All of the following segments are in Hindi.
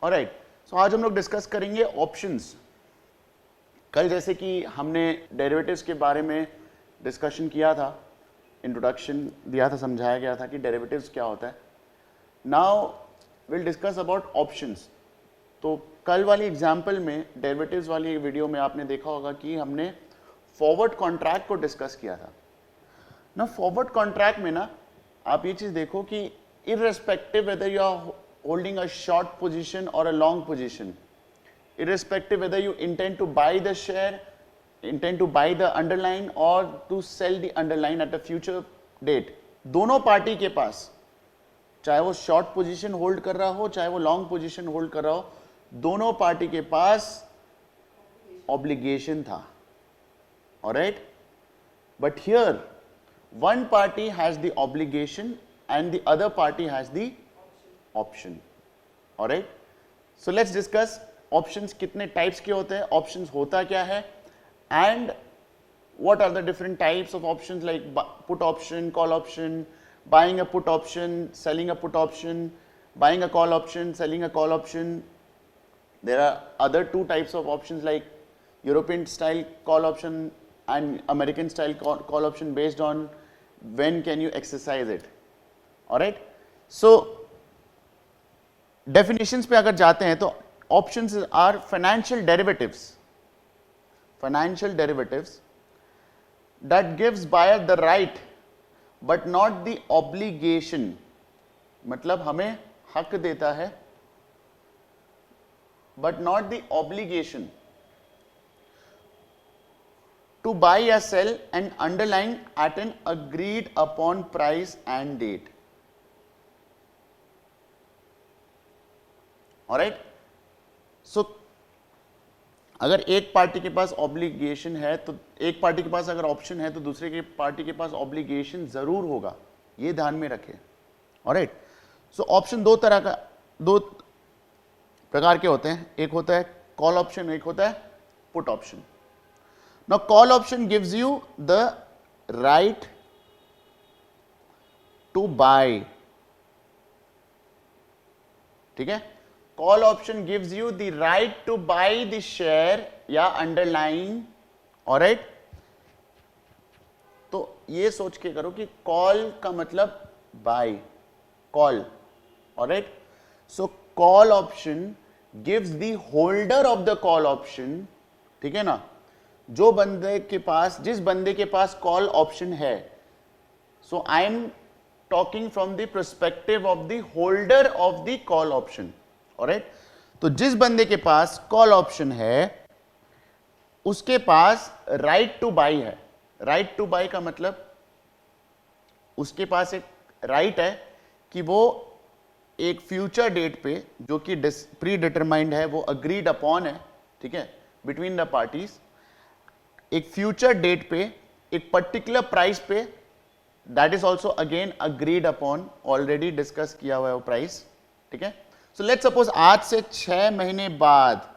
ऑलराइट, सो आज हम लोग डिस्कस करेंगे ऑप्शंस। कल जैसे कि हमने डेरिवेटिव्स के बारे में डिस्कशन किया था, इंट्रोडक्शन दिया था, समझाया गया था कि डेरिवेटिव्स क्या होता है। Now will discuss about options. तो कल वाली एग्जाम्पल में, डेरिवेटिव्स वाली वीडियो में आपने देखा होगा कि हमने फॉरवर्ड कॉन्ट्रैक्ट को डिस्कस किया था ना। फॉरवर्ड कॉन्ट्रैक्ट में ना आप ये चीज देखो कि irrespective whether you are holding a short position or a long position, irrespective whether you intend to buy the share, intend to buy the underlying or to sell the underlying at a future date, दोनों पार्टी के पास, चाहे वो शॉर्ट पोजीशन होल्ड कर रहा हो चाहे वो लॉन्ग पोजीशन होल्ड कर रहा हो, दोनों पार्टी के पास ऑब्लिगेशन था। Alright, but here one party has the obligation and the other party has the option. All right, so let's discuss options कितने types के होते हैं, options होता क्या है, and what are the different types of options like put option, call option, buying a put option, selling a put option, buying a call option, selling a call option. There are other two types of options like European style call option and American style call option based on when can you exercise it. Alright, so definitions पे अगर जाते हैं तो options are financial derivatives that gives buyer the right but not the obligation, मतलब हमें हक देता है but not the obligation to buy or sell an underlying at an agreed upon price and date. Alright, so अगर एक पार्टी के पास ऑब्लिगेशन है तो एक पार्टी के पास अगर ऑप्शन है तो दूसरे के पार्टी के पास ऑब्लिगेशन जरूर होगा, ये ध्यान में रखें। ऑलराइट, सो ऑप्शन दो प्रकार के होते हैं, एक होता है कॉल ऑप्शन, एक होता है put option. Now call option gives you the right to buy, ठीक है। Call option gives you the right to buy the share या underlying, alright। तो ये सोच के करो कि call का मतलब buy, call, alright। So call option gives the holder of the call option, ठीक है ना, जो बंदे के पास, जिस बंदे के पास कॉल ऑप्शन है, so I am talking from the perspective of the holder of the call option. Alright, तो जिस बंदे के पास कॉल ऑप्शन है उसके पास राइट टू बाई है। राइट टू बाई का मतलब उसके पास एक राइट है कि वो एक फ्यूचर डेट पे, जो कि प्री डिटरमाइंड है, वो अग्रीड अपॉन है, ठीक है, बिटवीन द पार्टीज, एक फ्यूचर डेट पे एक पर्टिकुलर प्राइस पे, that is also again agreed upon, already discuss किया हुआ है वो प्राइस, ठीक है। सो लेट्स सपोज आज से 6 महीने बाद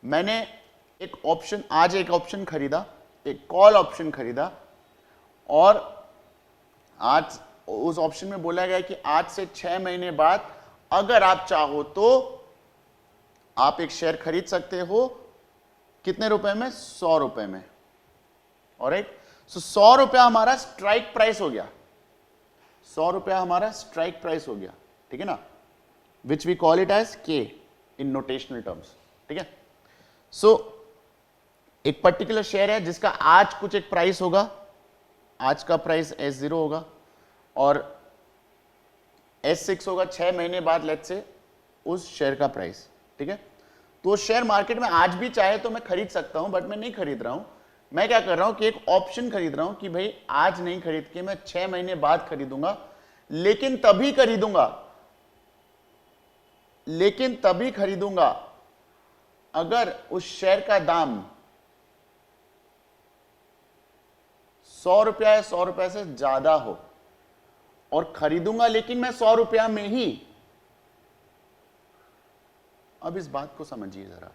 मैंने एक ऑप्शन खरीदा, एक कॉल ऑप्शन खरीदा, और आज उस ऑप्शन में बोला गया कि आज से 6 महीने बाद अगर आप चाहो तो आप एक शेयर खरीद सकते हो, कितने रुपए में? 100 रुपए में। ऑलराइट, सो 100 रुपया हमारा स्ट्राइक प्राइस हो गया, 100 रुपया हमारा स्ट्राइक प्राइस हो गया, ठीक है ना, which we call it as K in notional terms, ठीक है। सो एक पर्टिकुलर शेयर है जिसका आज कुछ एक प्राइस होगा, आज का प्राइस S0 होगा और S6 होगा 6 महीने बाद लेट्स से उस शेयर का प्राइस, ठीक है। तो शेयर मार्केट में आज भी चाहे तो मैं खरीद सकता हूं, बट मैं नहीं खरीद रहा हूं। मैं क्या कर रहा हूं कि एक ऑप्शन खरीद रहा हूं कि भाई आज नहीं खरीद के मैं 6 महीने बाद खरीदूंगा, लेकिन तभी खरीदूंगा अगर उस शेयर का दाम 100 रुपया है, 100 रुपया से ज्यादा हो, और खरीदूंगा लेकिन मैं 100 रुपया में ही। अब इस बात को समझिए जरा,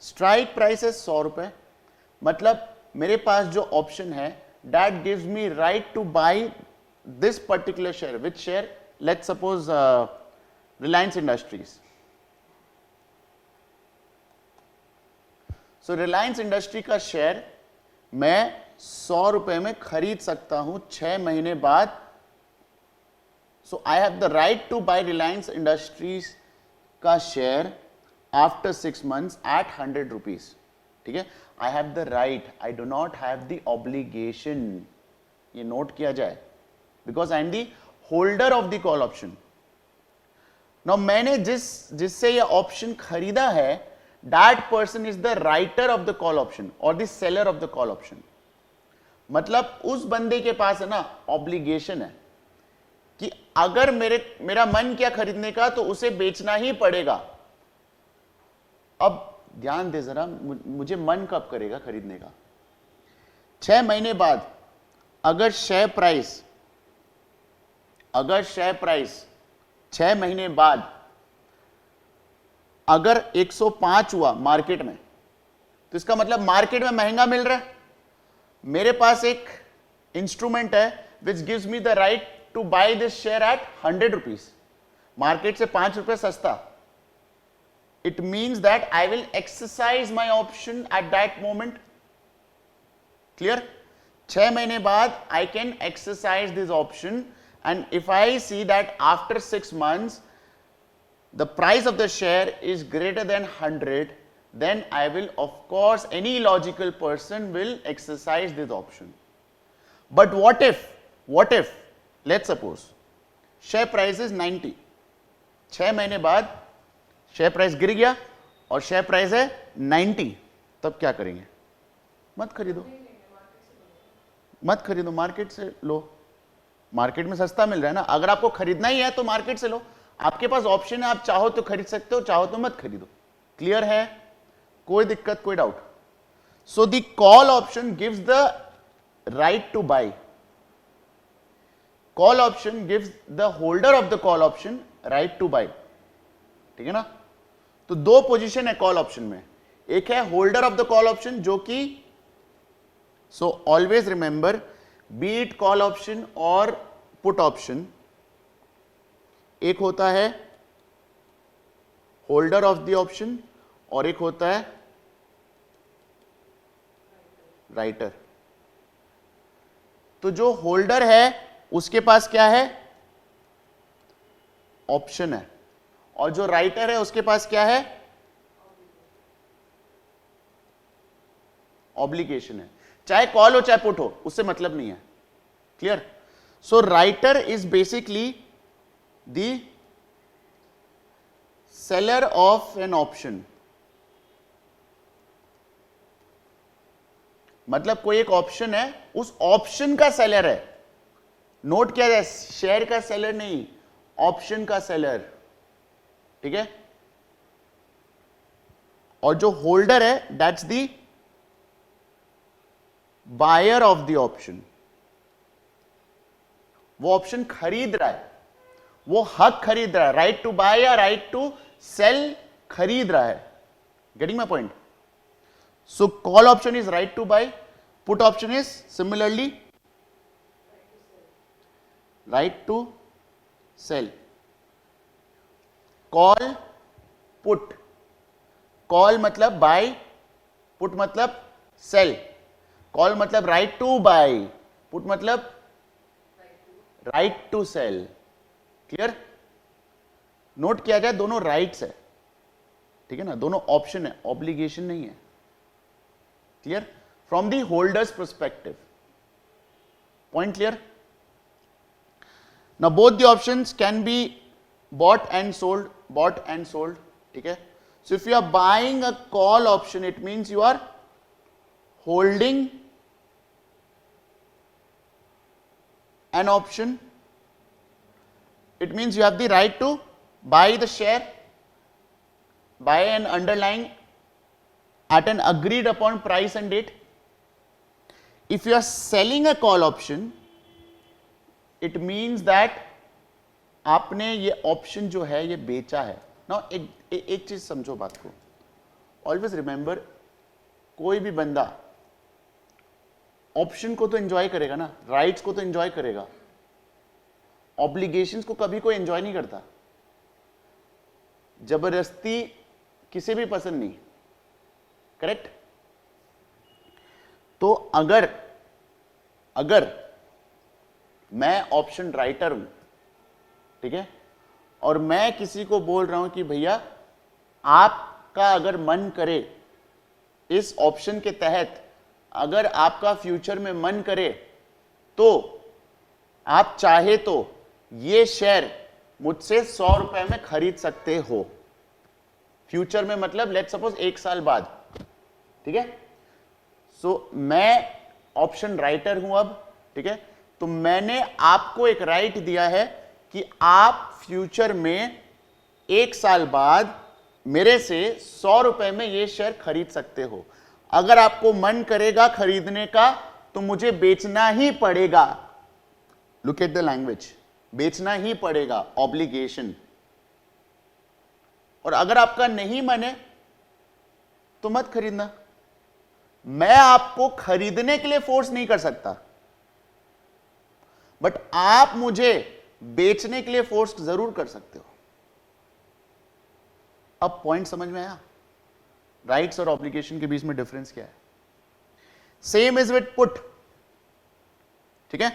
स्ट्राइक प्राइस है 100 रुपए, मतलब मेरे पास जो ऑप्शन है that gives me right to buy this particular share, which share? Let's suppose Reliance Industries. So Reliance Industry का शेयर मैं 100 रुपए में खरीद सकता हूं 6 महीने बाद. So I have the right to buy Reliance Industries का share after 6 months at 100 rupees. ठीक है, I have the right, I do not have the obligation. ये नोट किया जाए, because I am the holder of the call option. Now मैंने जिससे ये ऑप्शन खरीदा है, that person is the writer of the call option or the seller of the call option. मतलब उस बंदे के पास है ना ऑब्लिगेशन है कि अगर मेरा मन किया खरीदने का तो उसे बेचना ही पड़ेगा. अब ध्यान दे जरा, मुझे मन कब करेगा खरीदने का? 6 महीने बाद अगर शेयर प्राइस 6 महीने बाद अगर 105 हुआ मार्केट में, तो इसका मतलब मार्केट में महंगा मिल रहा है. मेरे पास एक इंस्ट्रूमेंट है which gives me the right to buy this share at 100 rupees, market से 5 रुपए सस्ता. It means that I will exercise my option at that moment. Clear? 6 महीने बाद I can exercise this option, and if I see that after 6 months the price of the share is greater than 100, then I will, of course, any logical person will exercise this option. But what if let's suppose share price is 90, 6 महीने बाद शेयर प्राइस गिर गया और शेयर प्राइस है 90, तब क्या करेंगे? मत खरीदो, मार्केट से लो. मार्केट में सस्ता मिल रहा है ना. अगर आपको खरीदना ही है तो मार्केट से लो, आपके पास ऑप्शन है, आप चाहो तो खरीद सकते हो, चाहो तो मत खरीदो. क्लियर है? कोई दिक्कत, कोई doubt? So the call option gives the right to buy. Call option gives the holder of the call option right to buy. ठीक है ना? तो 2 पोजीशन है कॉल ऑप्शन में. एक है holder of the call option, जो कि so always remember, be it call option और पुट ऑप्शन, एक होता है होल्डर ऑफ द ऑप्शन और एक होता है राइटर. तो जो होल्डर है उसके पास क्या है? ऑप्शन है. और जो राइटर है उसके पास क्या है? ऑब्लिगेशन है. चाहे कॉल हो चाहे पुट हो, उससे मतलब नहीं है. Clear? So writer is basically the seller of an option. मतलब कोई एक ऑप्शन है, उस ऑप्शन का सेलर है. नोट किया जाए, शेयर का सेलर नहीं, ऑप्शन का सेलर. ठीक है? और जो होल्डर है that's the buyer of the option. वो ऑप्शन खरीद रहा है, वो हक खरीद रहा है. राइट टू बाय या राइट टू सेल खरीद रहा है. Getting my point? So call option is right to buy, put option is similarly right to sell. Call put, call मतलब बाय, पुट मतलब सेल. कॉल मतलब राइट टू बाय, पुट मतलब right to sell. Clear? Note किया जाए, दोनों राइट्स है. ठीक है ना? दोनों ऑप्शन है, ऑब्लिगेशन नहीं है. Clear? From the holders perspective. Point clear? Now both the options can be bought and sold. ठीक है? So if you are buying a call option, it means you are holding an option. It means you have the right to buy the share, buy an underlying at an agreed upon price and date. If you are selling a call option, it means that आपने ये ऑप्शन जो है ये बेचा है ना. एक चीज समझो बात को, ऑलवेज रिमेंबर, कोई भी बंदा ऑप्शन को तो एंजॉय करेगा ना, राइट्स को तो एंजॉय करेगा. ऑब्लिगेशंस को कभी कोई एंजॉय नहीं करता, जबरदस्ती किसी भी पसंद नहीं, करेक्ट? तो अगर मैं ऑप्शन राइटर हूं, ठीक है, और मैं किसी को बोल रहा हूं कि भैया आपका अगर मन करे इस ऑप्शन के तहत, अगर आपका फ्यूचर में मन करे तो आप चाहे तो ये शेयर मुझसे 100 रुपए में खरीद सकते हो, फ्यूचर में मतलब लेट्स सपोज 1 साल बाद, ठीक है? सो मैं ऑप्शन राइटर हूं अब, ठीक है, तो मैंने आपको एक राइट दिया है कि आप फ्यूचर में 1 साल बाद मेरे से 100 रुपए में ये शेयर खरीद सकते हो। अगर आपको मन करेगा खरीदने का तो मुझे बेचना ही पड़ेगा। लुक एट द लैंग्वेज, बेचना ही पड़ेगा, ऑब्लिगेशन। और अगर आपका नहीं मन है तो मत खरीदना। मैं आपको खरीदने के लिए फोर्स नहीं कर सकता, बट आप मुझे बेचने के लिए फोर्स जरूर कर सकते हो। अब पॉइंट समझ में आया? राइट्स और ऑब्लिगेशन के बीच में डिफरेंस क्या है? सेम इज विद पुट, ठीक है?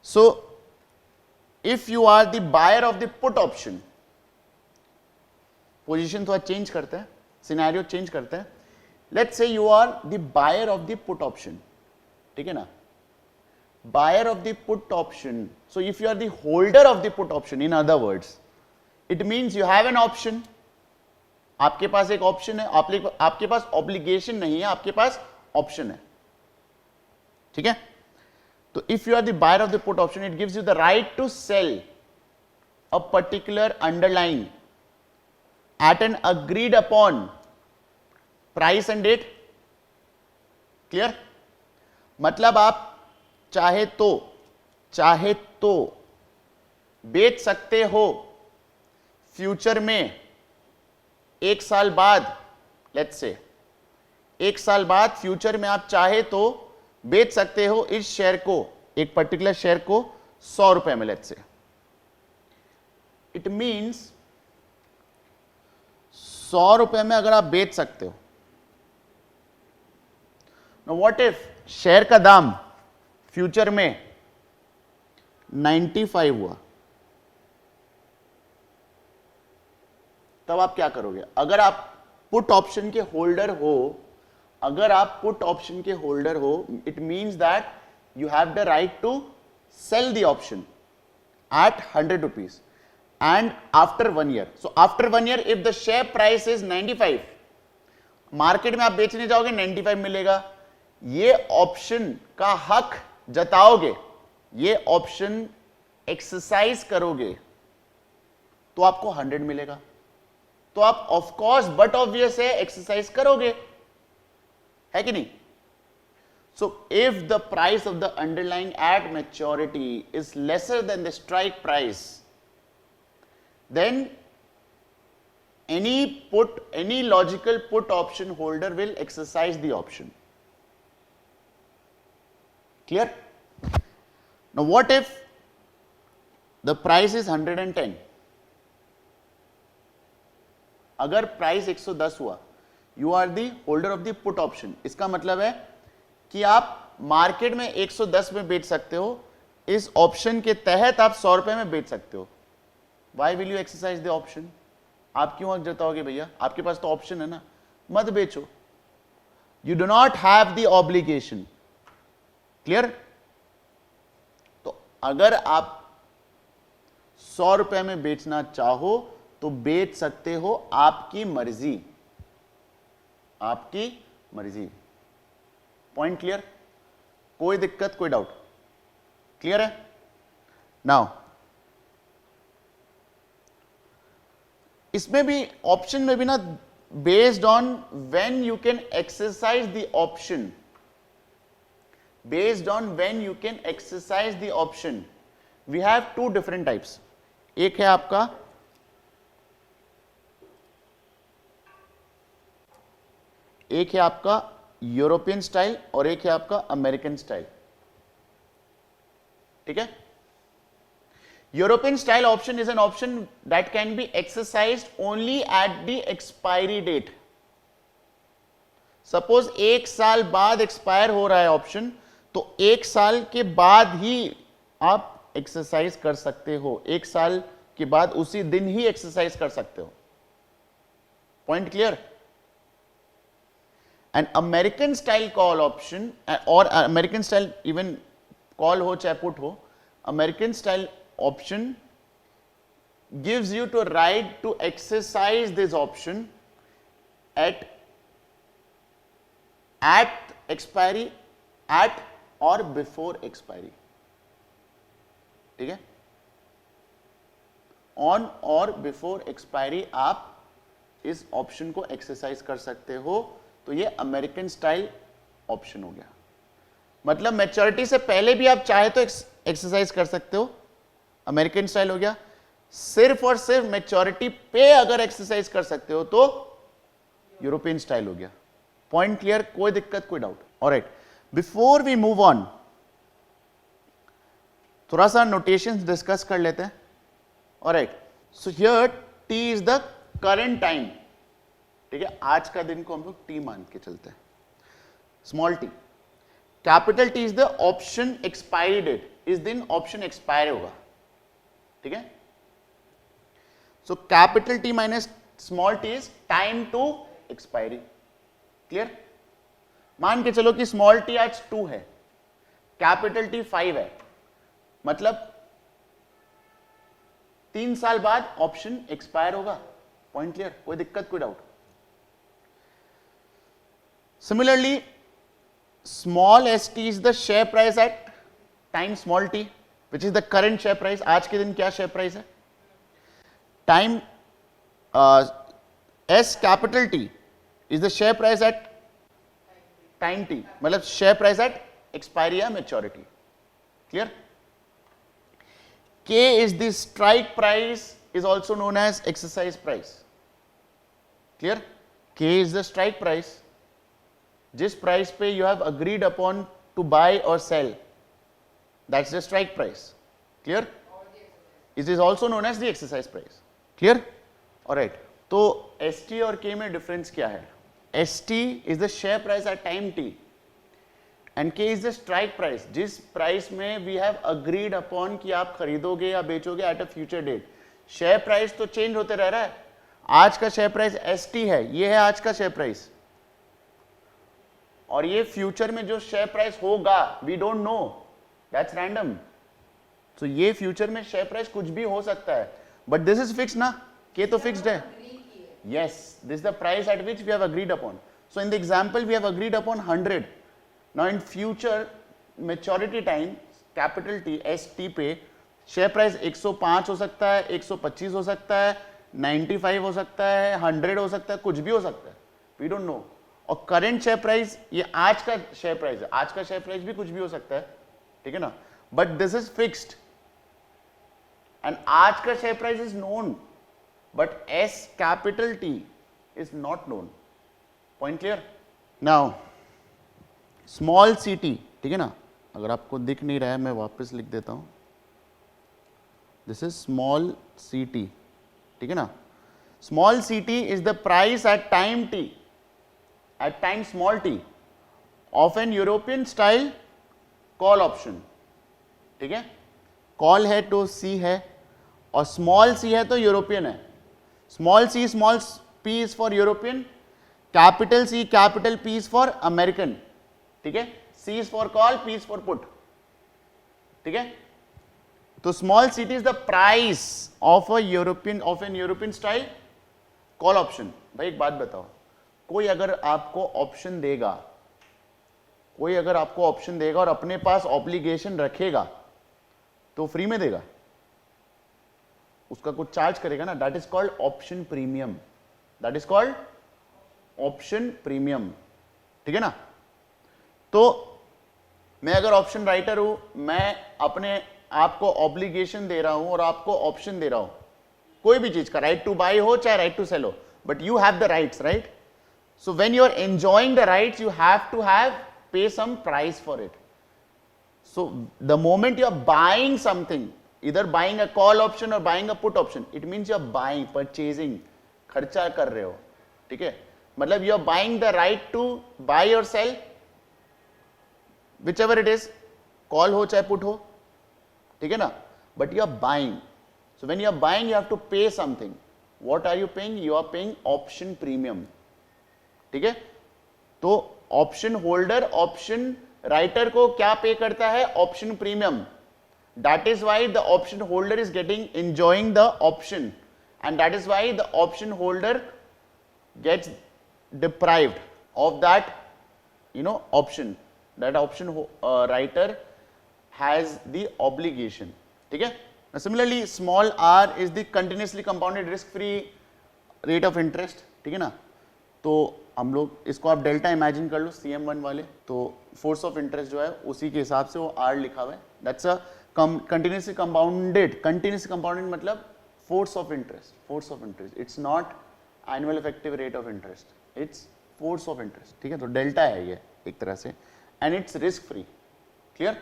So if you are the buyer of the put option, position थोड़ा चेंज करते हैं, सिनेरियो चेंज करते हैं। Let's say you are the buyer of the put option, ठीक है ना? Buyer of the put option, so if you are the holder of the put option, in other words it means you have an option, आपके पास एक ऑप्शन है, आपके पास ऑब्लिगेशन नहीं है, आपके पास ऑप्शन है, ठीक है? तो if you are the buyer of the put option, it gives you the right to sell a particular underlying at an agreed upon price and date. Clear? मतलब आप चाहे तो बेच सकते हो फ्यूचर में 1 साल बाद, लेट्स से 1 साल बाद फ्यूचर में आप चाहे तो बेच सकते हो इस शेयर को, एक पर्टिकुलर शेयर को 100 रुपए में, लेट्स से। इट मींस 100 रुपए में अगर आप बेच सकते हो, नाउ व्हाट इफ शेयर का दाम फ्यूचर में 95 हुआ, तब आप क्या करोगे? अगर आप पुट ऑप्शन के होल्डर हो, अगर आप पुट ऑप्शन के होल्डर हो, it means that you have the right to sell the option at 100 rupees and after 1 year, so after 1 year if the share price is 95, market में आप बेचने जाओगे 95 मिलेगा, ये ऑप्शन का हक जताओगे, ये ऑप्शन एक्सरसाइज करोगे तो आपको 100 मिलेगा, तो आप ऑफ कोर्स बट ऑब्वियस है एक्सरसाइज करोगे, है कि नहीं? So if the price of the underlying at maturity is lesser than the strike price, then any logical put option holder will exercise the option. Clear? Now what if the price is 110? अगर प्राइस 110 हुआ, you are the holder of the put option, इसका मतलब है कि आप मार्केट में 110 में बेच सकते हो, इस ऑप्शन के तहत आप 100 रुपए में बेच सकते हो। Why will you exercise the option? आप क्यों हक जताओगे भैया? आपके पास तो ऑप्शन है ना, मत बेचो। You do not have the obligation. Clear? तो अगर आप 100 रुपए में बेचना चाहो तो बेच सकते हो, आपकी मर्जी, आपकी मर्जी। Point clear? कोई दिक्कत, कोई डाउट? क्लियर है? नाउ इसमें भी ऑप्शन में भी ना, based on when you can exercise the option, based on when you can exercise the option, we have 2 different types. एक है आपका यूरोपियन स्टाइल और एक है आपका अमेरिकन स्टाइल। ठीक है? European style option is an option that can be exercised only at the expiry date. Suppose 1 साल बाद एक्सपायर हो रहा है ऑप्शन, तो 1 साल के बाद ही आप एक्सरसाइज कर सकते हो, 1 साल के बाद उसी दिन ही एक्सरसाइज कर सकते हो. Point clear? And American style call option, और अमेरिकन स्टाइल इवन कॉल हो चाहे पुट हो, American style option gives you to right to exercise this option at expiry, at or before expiry. ठीक है? On or before expiry आप इस ऑप्शन को एक्सरसाइज कर सकते हो. तो ये अमेरिकन स्टाइल ऑप्शन हो गया. मतलब मैच्योरिटी से पहले भी आप चाहे तो एक्सरसाइज कर सकते हो, अमेरिकन स्टाइल हो गया. सिर्फ और सिर्फ मैच्योरिटी पे अगर एक्सरसाइज कर सकते हो तो यूरोपियन स्टाइल हो गया. Point clear? कोई दिक्कत, कोई doubt? Alright, before we move on थोड़ा सा नोटेशंस डिस्कस कर लेते हैं. Alright, so here T is the current time. ठीक है, आज का दिन को हम लोग टी मान के चलते हैं. Small T. Capital T is the option expiry date. इस दिन ऑप्शन एक्सपायर होगा. ठीक है, so capital T minus small T is time to expiry. Clear? मान के चलो कि स्मॉल टी आज 2 है, कैपिटल टी 5 है, मतलब 3 साल बाद ऑप्शन एक्सपायर होगा. Point clear? कोई दिक्कत, कोई doubt? Similarly small S T is the share price at time small T, which is the current share price. आज के दिन क्या शेयर प्राइस है? Time S capital T is the share price at time T, मतलब शेयर प्राइस एट एक्सपायरी या maturity. Clear? K is the strike price, is also known as exercise price. Clear? K is the strike price, जिस प्राइस पे you have agreed upon to buy और sell. That's the strike price. Clear? It is also known as the exercise price. Clear? All right. तो ST और K में difference क्या है? ST is the share price at time T, and K is the strike price. जिस price में we have agreed upon कि आप खरीदोगे या बेचोगे at a future date. Share price तो change होते रह रहा है. आज का share price ST है, ये है आज का share price. और ये future में जो share price होगा, we don't know. That's random. So ये फ्यूचर में शेयर प्राइस कुछ भी हो सकता है, बट दिस इज फिक्स ना. के तो फिक्स्ड है. Yes, this is the price at which we have agreed upon. So in the example we have agreed upon 100. Now in future maturity time capital T ST पे शेयर प्राइस 105 हो सकता है, 125 हो सकता है, 95 हो सकता है, 100 हो सकता है, कुछ भी हो सकता है. We don't know. और करंट शेयर प्राइस ये आज का शेयर प्राइस है, आज का शेयर प्राइस भी कुछ भी हो सकता है. ठीक है ना? But this is fixed and आज का share price is known, but S capital T is not known. Point clear? Now small C T. ठीक है ना? अगर आपको दिख नहीं रहा है मैं वापस लिख देता हूं. This is small C T. ठीक है ना? Small C T is the price at time T, at time small T of an European style call option. ठीक है? कॉल है तो सी है, और स्मॉल सी है तो यूरोपियन है. Small c small p is for European, capital C capital P is for American. ठीक है? C is for call, P is for put. ठीक है? तो small C T is the price of an European style call option. भाई एक बात बताओ, कोई अगर आपको ऑप्शन देगा, कोई अगर आपको ऑप्शन देगा और अपने पास ऑब्लिगेशन रखेगा तो फ्री में देगा? उसका कुछ चार्ज करेगा ना. That is called option premium. That is called option premium. ठीक है ना? तो मैं अगर ऑप्शन राइटर हूं, मैं अपने आप को ऑब्लिगेशन दे रहा हूं और आपको ऑप्शन दे रहा हूं, कोई भी चीज का, राइट टू बाय हो चाहे राइट टू सेल हो, but you have the rights, right? So when you are enjoying the rights, you have to have pay some price for it. So the moment you are buying something, इधर बाइंग अ कॉल ऑप्शन और buying a put option, it means you are buying, purchasing, खर्चा कर रहे हो, ठीक है, मतलब you are buying the right to buy और sell, whichever it is, call हो चाहे पुट हो, ठीक है ना, but you are buying. So when you are buying you have to pay something. What are you paying? You are paying option premium, ठीक है. तो ऑप्शन होल्डर ऑप्शन राइटर को क्या पे करता है? Option premium. That is why the option holder is enjoying the option, and that is why the option holder gets deprived of that, option. That option writer has the obligation. ठीक है. Now similarly, small r is the continuously compounded risk-free rate of interest. ठीक है ना. तो हम लोग इसको आप डेल्टा इमेजिन कर लो CM1 वाले, तो फोर्स ऑफ इंटरेस्ट जो है उसी के हिसाब से वो R लिखा हुआ है. दैट्स अ continuously compounded मतलब force of interest. It's not annual effective rate of interest, it's force of interest. ठीक है, तो डेल्टा है ये एक तरह से, and it's risk free. Clear?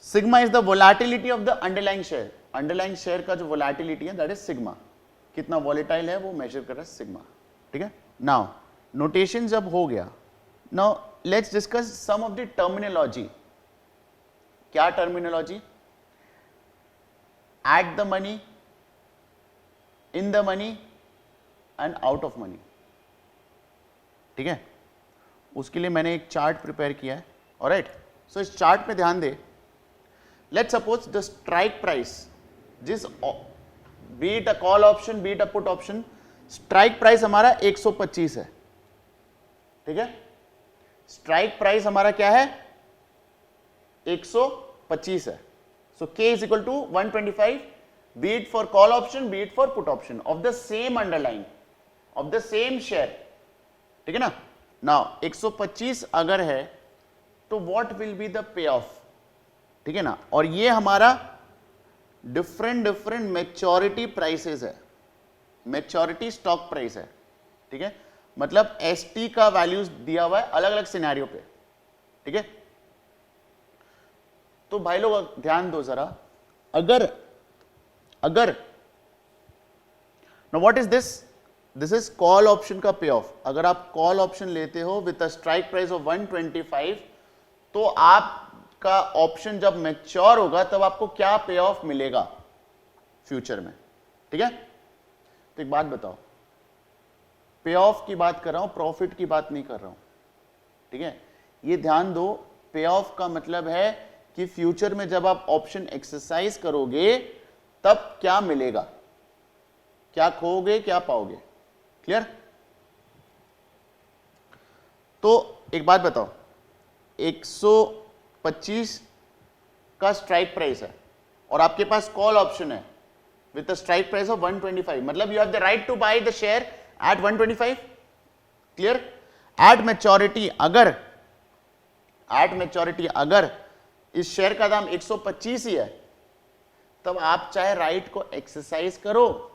Sigma is the volatility of the underlying share. Underlying share का जो volatility है that is sigma. कितना volatile है वो measure कर रहा है sigma. ठीक है. Now notation जब हो गया, now let's discuss some of the terminology. क्या terminology? Eight the money, in the money and out of money. ठीक है, उसके लिए मैंने एक चार्ट प्रिपेयर किया है. ऑलराइट, सो इस चार्ट पे ध्यान दे. Let's suppose the strike price, जिस be it a call option be it a put option, strike price हमारा 125 है. ठीक है, स्ट्राइक प्राइस हमारा क्या है? 125 है. सो K is equal to 125, be it for call option, be it for put option of the same underlying, of the same share. ठीक है ना. Now 125 अगर है तो what will be the payoff? ठीक है ना. और ये हमारा डिफरेंट मैच्योरिटी प्राइसेस है, मैच्योरिटी स्टॉक प्राइस है. ठीक है, मतलब ST का वैल्यूज दिया हुआ है अलग अलग सिनेरियो पे. ठीक है, तो भाई लोग ध्यान दो जरा. अगर now what is this? This is call option का पे ऑफ. अगर आप कॉल ऑप्शन लेते हो with a strike price of 125, तो आपका ऑप्शन जब मैच्योर होगा तब आपको क्या पे ऑफ मिलेगा फ्यूचर में. ठीक है, तो एक बात बताओ, पे ऑफ की बात कर रहा हूं, प्रॉफिट की बात नहीं कर रहा हूं. ठीक है, ये ध्यान दो. पे ऑफ का मतलब है कि फ्यूचर में जब आप ऑप्शन एक्सरसाइज करोगे तब क्या मिलेगा, क्या खोओगे क्या पाओगे. क्लियर? तो एक बात बताओ, 125 का स्ट्राइक प्राइस है और आपके पास कॉल ऑप्शन है विद स्ट्राइक प्राइस ऑफ 125, मतलब you have the right to buy the share at 125. Clear? At maturity अगर इस शेयर का दाम 125 ही है, तब आप चाहे राइट को एक्सरसाइज करो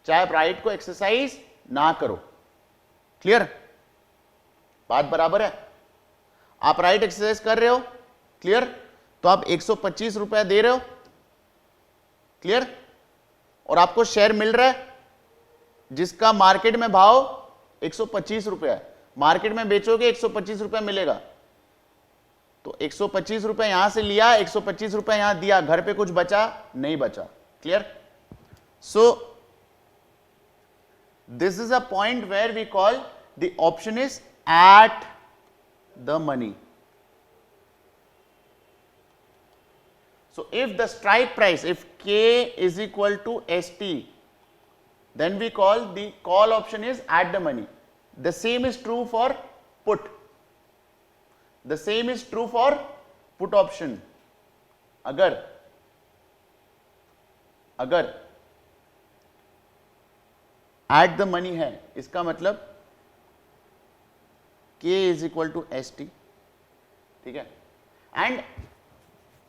चाहे राइट को एक्सरसाइज ना करो. क्लियर? बात बराबर है. आप राइट एक्सरसाइज कर रहे हो, क्लियर, तो आप 125 रुपया दे रहे हो. क्लियर? और आपको शेयर मिल रहा है जिसका मार्केट में भाव 125 रुपया है. मार्केट में बेचोगे 125 रुपया मिलेगा. तो 125 रुपए यहां से लिया, 125 रुपए यहां दिया, घर पे कुछ बचा नहीं बचा. Clear? So this is a point where we call the option is at the money. So if the strike price, if K is equal to ST, then we call the call option is at the money. The same is true for put. The same is true for put option. अगर at the money है, इसका मतलब K is equal to ST. ठीक है. एंड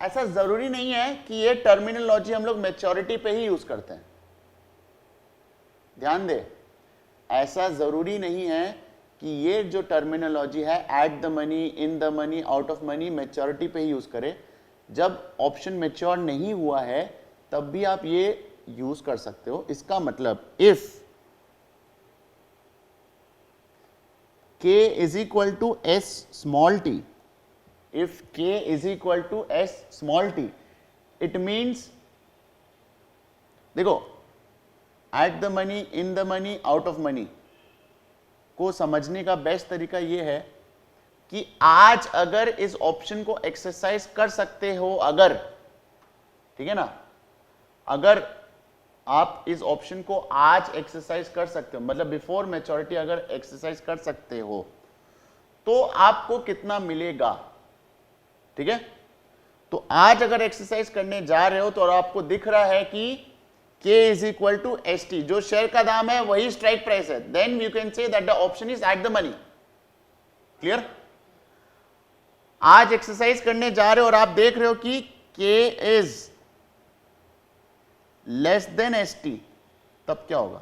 ऐसा जरूरी नहीं है कि ये टर्मिनोलॉजी हम लोग मैच्योरिटी पे ही यूज करते हैं. ध्यान दे, ऐसा जरूरी नहीं है कि ये जो टर्मिनोलॉजी है eight the money, in the money, out of money, maturity पे ही यूज करे. जब ऑप्शन मैच्योर नहीं हुआ है तब भी आप ये यूज कर सकते हो। इसका मतलब if k is equal to s small t, if k is equal to s small t, it means, देखो eight the money, in the money, out of money को समझने का बेस्ट तरीका ये है कि आज अगर इस ऑप्शन को एक्सरसाइज कर सकते हो, अगर, ठीक है ना, अगर आप इस ऑप्शन को आज एक्सरसाइज कर सकते हो, मतलब बिफोर मैच्योरिटी अगर एक्सरसाइज कर सकते हो, तो आपको कितना मिलेगा, ठीक है। तो आज अगर एक्सरसाइज करने जा रहे हो तो आपको दिख रहा है कि k is equal to S T, जो शेयर का दाम है वही स्ट्राइक प्राइस है, then you can say that the option is at the money. Clear? आज एक्सरसाइज करने जा रहे हो और आप देख रहे हो कि k is less then S T, तब क्या होगा?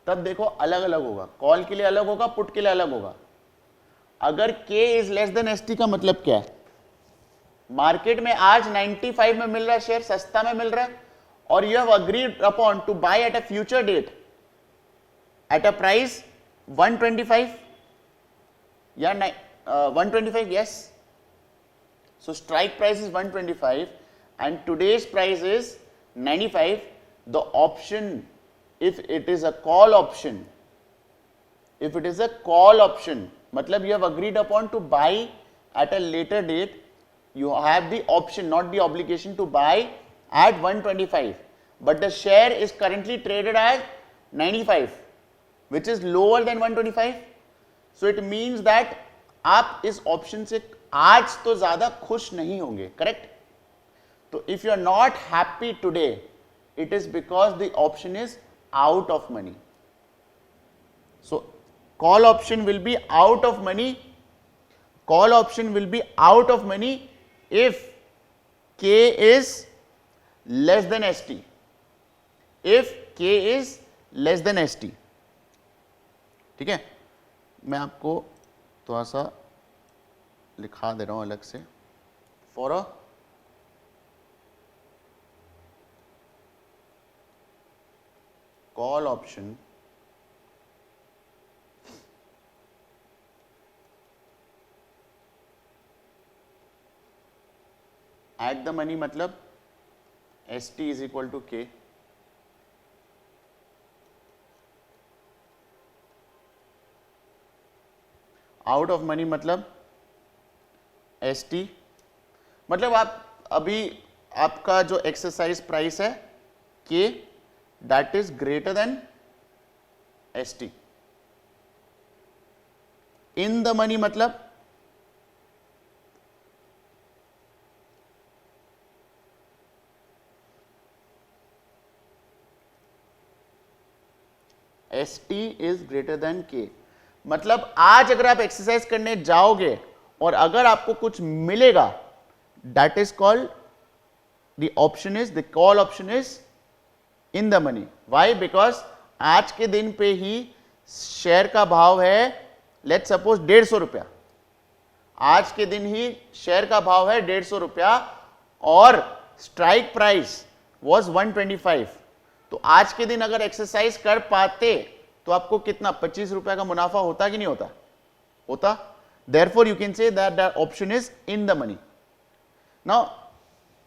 तब देखो अलग अलग होगा, कॉल के लिए अलग होगा, पुट के लिए अलग होगा। अगर k is less then S T का मतलब क्या है? मार्केट में आज 95 में मिल रहा है शेयर, सस्ता में मिल रहा है, और you have agreed upon to buy at a future date at a price 125 या 125, yes. So strike price is 125 and today's price is 95. The option, if it is a call option, if it is a call option, matlab you have agreed upon to buy at a later date, you have the option, not the obligation, to buy at 125, but the share is currently traded at 95, which is lower than 125. So it means that आप इस ऑप्शन से आज तो ज्यादा खुश नहीं होंगे, correct? So if you are not happy today, it is because the option is out of money. So call option will be out of money. Call option will be out of money if k is less than st. If k is less than st. ठीक है, मैं आपको थोड़ा सा लिखा दे रहा हूं अलग से। For a call option at the money मतलब st is equal to k, out of money मतलब st, मतलब आप अभी आपका जो एक्सरसाइज प्राइस है k that is greater than st. in the money मतलब st is greater than k, मतलब आज अगर आप एक्सरसाइज करने जाओगे और अगर आपको कुछ मिलेगा, that is called, the option is, the call option is in the money. Why? Because आज के दिन पे ही शेयर का भाव है लेट्स सपोज 150 रुपया, आज के दिन ही शेयर का भाव है 150 रुपया और स्ट्राइक प्राइस वाज 125। तो आज के दिन अगर एक्सरसाइज कर पाते तो आपको कितना 25 रुपया का मुनाफा होता कि नहीं होता? होता। Therefore you can say that the option is in the money. Now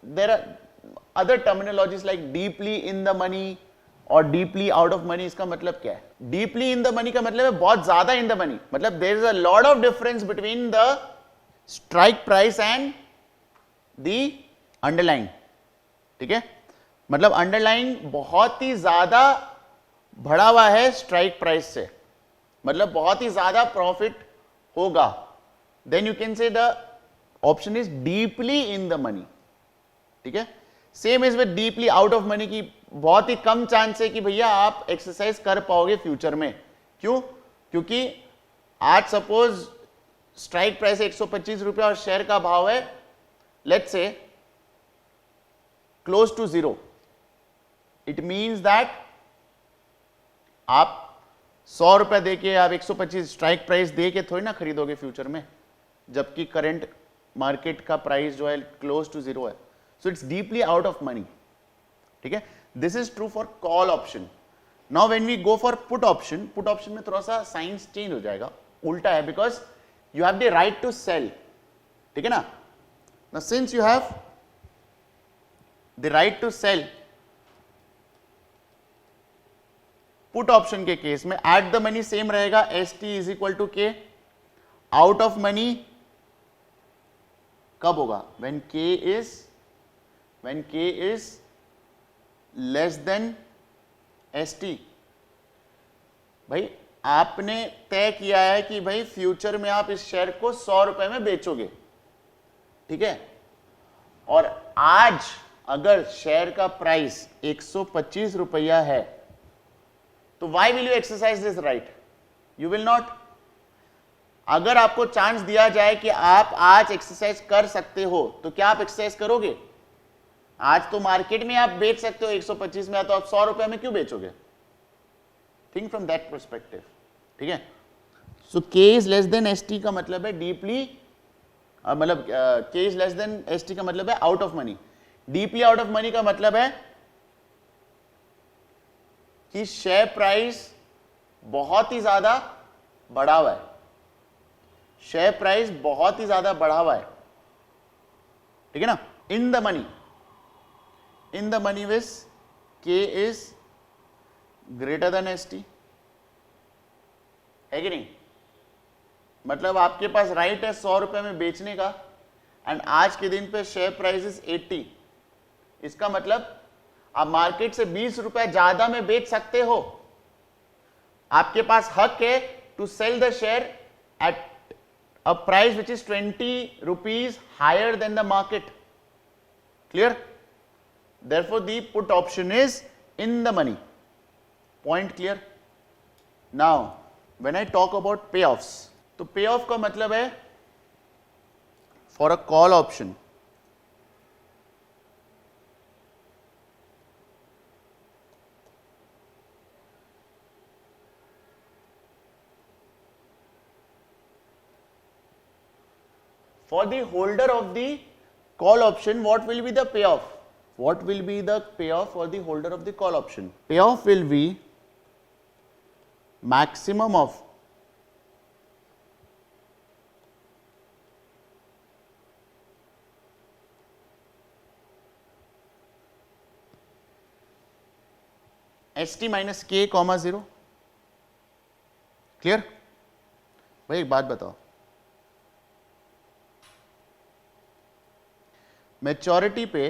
there are other terminologies like deeply in the money और deeply out of money। इसका मतलब क्या है? deeply in the money का मतलब है बहुत ज्यादा in the money, मतलब there is a lot of difference between the strike price and the underlying, ठीक है? मतलब underlying बहुत ही ज्यादा बढ़ा हुआ है स्ट्राइक प्राइस से, मतलब बहुत ही ज्यादा प्रॉफिट होगा, then you can say the option is deeply in the money, ठीक है? Same is with deeply out of money की बहुत ही कम चांस है कि भैया आप एक्सरसाइज कर पाओगे फ्यूचर में। क्यों? क्योंकि आज सपोज स्ट्राइक प्राइस 125 रुपया और शेयर का भाव है let's say close to 0। It means that आप 100 रुपया देके आप 125 स्ट्राइक प्राइस दे के थोड़ी ना खरीदोगे फ्यूचर में, जबकि करंट मार्केट का प्राइस जो है क्लोज टू जीरो है, so it's deeply out of money, ठीक है. This is true for call option. Now when we go for put option, put option में थोड़ा सा साइंस चेंज हो जाएगा, उल्टा है, because you have the right to sell, ठीक है ना. Now since you have the right to sell, put option के केस में एट द मनी सेम रहेगा, S T is equal to के. आउट ऑफ मनी कब होगा? when k is less than S T. भाई आपने तय किया है कि भाई फ्यूचर में आप इस शेयर को 100 रुपए में बेचोगे, ठीक है, और आज अगर शेयर का प्राइस 125 रुपया है, तो why will you exercise this right? You will not. अगर आपको चांस दिया जाए कि आप आज एक्सरसाइज कर सकते हो, तो क्या आप एक्सरसाइज करोगे? आज तो मार्केट में आप बेच सकते हो 125 में, तो आप 100 रुपए में क्यों बेचोगे? थिंक फ्रॉम दैट पर्सपेक्टिव, ठीक है. सो के is less then S T का मतलब है डीपली, मतलब के is less then S T का मतलब है out of money. Deeply out of money का मतलब है कि शेयर प्राइस बहुत ही ज्यादा बढ़ा हुआ है, शेयर प्राइस बहुत ही ज्यादा बढ़ा हुआ है, ठीक है ना. इन द मनी विच के is greater then S T, है कि नहीं? मतलब आपके पास राइट है 100 रुपए में बेचने का, एंड आज के दिन पे शेयर प्राइस इज 80. इसका मतलब आप मार्केट से 20 रुपए ज्यादा में बेच सकते हो. आपके पास हक है to sell the share at a price which is 20 rupees higher than the market. Clear? Therefore the put option is in the money. Point clear? Now when I talk about payoffs, तो payoff का मतलब है for a call option, for the holder of the call option, what will be the payoff? What will be the payoff for the holder of the call option? Payoff will be maximum of ST minus K, 0. Clear? भाई एक बात बताओ, मैच्योरिटी पे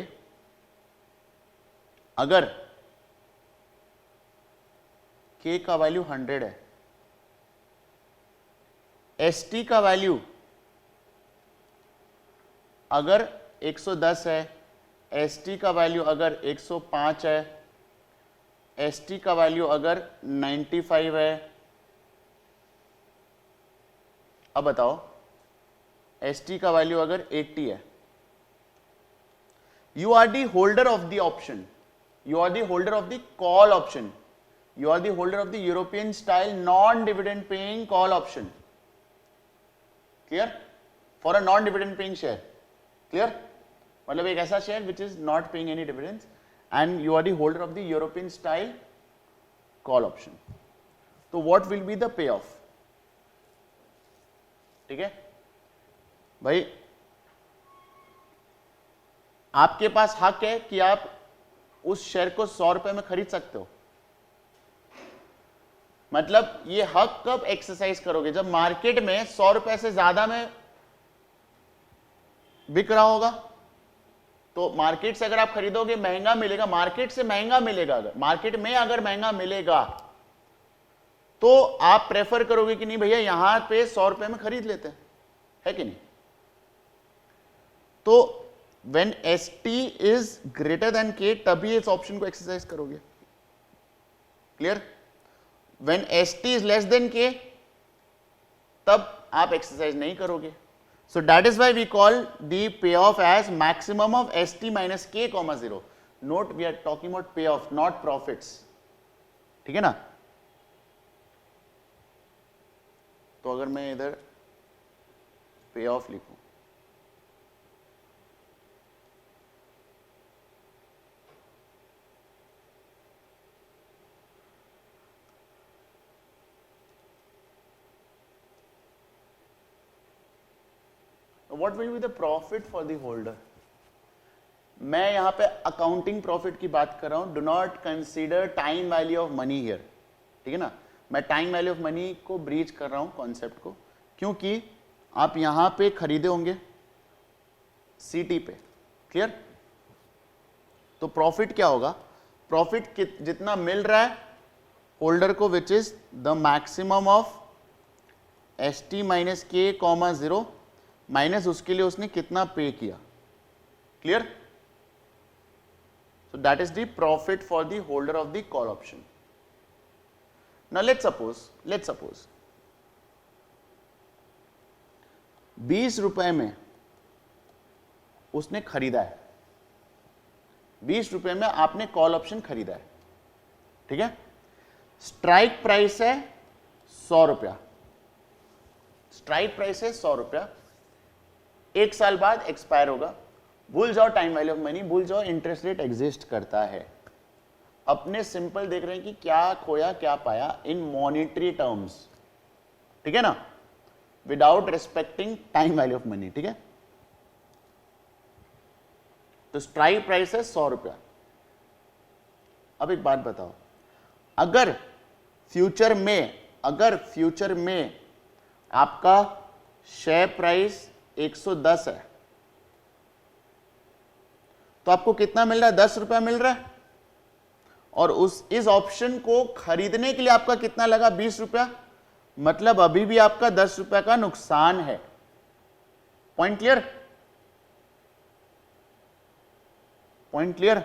अगर K का वैल्यू 100 है, ST का वैल्यू अगर 110 है, ST का वैल्यू अगर 105 है, ST का वैल्यू अगर 95 है, अब बताओ ST का वैल्यू अगर 80 है, you are the holder of the option, you are the holder of the call option, you are the holder of the European style non dividend paying call option. Clear? For a non dividend paying share. Clear? मतलब एक ऐसा share which is not paying any dividends and you are the holder of the European style call option. तो what will be the payoff? ठीक है भाई, आपके पास हक है कि आप उस शेयर को 100 रुपए में खरीद सकते हो. मतलब ये हक कब एक्सरसाइज करोगे? जब मार्केट में 100 रुपए से ज्यादा में बिक रहा होगा. तो मार्केट से अगर आप खरीदोगे महंगा मिलेगा, मार्केट से महंगा मिलेगा, अगर मार्केट में अगर महंगा मिलेगा तो आप प्रेफर करोगे कि नहीं भैया यहां पे 100 रुपए में खरीद लेते हैं, है कि नहीं? तो when ST is greater than K, तभी इस ऑप्शन को एक्सरसाइज करोगे. Clear? when ST is less than K, तब आप एक्सरसाइज नहीं करोगे. So that is why we call the payoff as maximum of ST minus K, 0. Note we are talking about payoff, not profits. ठीक है ना? तो अगर मैं इधर payoff लिखूं, what will be the profit for the holder? मैं यहां पे अकाउंटिंग प्रॉफिट की बात कर रहा हूं, do not consider time value of money here, ठीक है ना। मैं टाइम वैल्यू ऑफ मनी को ब्रीच कर रहा हूं कॉन्सेप्ट को, क्योंकि आप यहां पे खरीदे होंगे सीटी पे, क्लियर। तो प्रॉफिट क्या होगा? प्रॉफिट जितना मिल रहा है होल्डर को, which is the maximum of S T minus के कॉमा 0 माइनस उसके लिए उसने कितना पे किया, clear. So that is the profit for the holder of the call option. Now let's suppose 20 रुपए में उसने खरीदा है, 20 रुपए में आपने कॉल ऑप्शन खरीदा है, ठीक है। स्ट्राइक प्राइस है 100 रुपया, स्ट्राइक प्राइस है 100 रुपया, 1 साल बाद एक्सपायर होगा। भूल जाओ टाइम वैल्यू ऑफ मनी, भूल जाओ इंटरेस्ट रेट एग्जिस्ट करता है। अपने सिंपल देख रहे हैं कि क्या खोया क्या पाया इन मॉनिटरी टर्म्स, ठीक है ना, without respecting time value of money, ठीक है। तो स्ट्राइक प्राइस है 100 रुपया। अब एक बात बताओ, अगर फ्यूचर में आपका शेयर प्राइस 110 है तो आपको कितना मिल रहा है? 10 रुपया मिल रहा है, और इस ऑप्शन को खरीदने के लिए आपका कितना लगा? 20 रुपया। मतलब अभी भी आपका 10 रुपया का नुकसान है। Point clear? Point clear?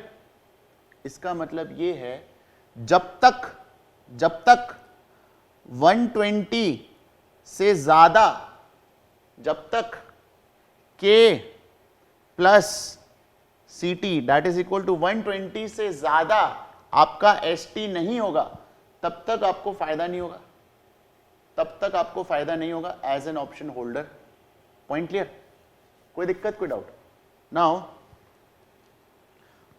इसका मतलब ये है जब तक 120 से ज्यादा, जब तक के प्लस सीटी दैट इज इक्वल टू 120 से ज्यादा आपका एसटी नहीं होगा, तब तक आपको फायदा नहीं होगा, तब तक आपको फायदा नहीं होगा as an option holder. Point clear? कोई दिक्कत, कोई डाउट? नाउ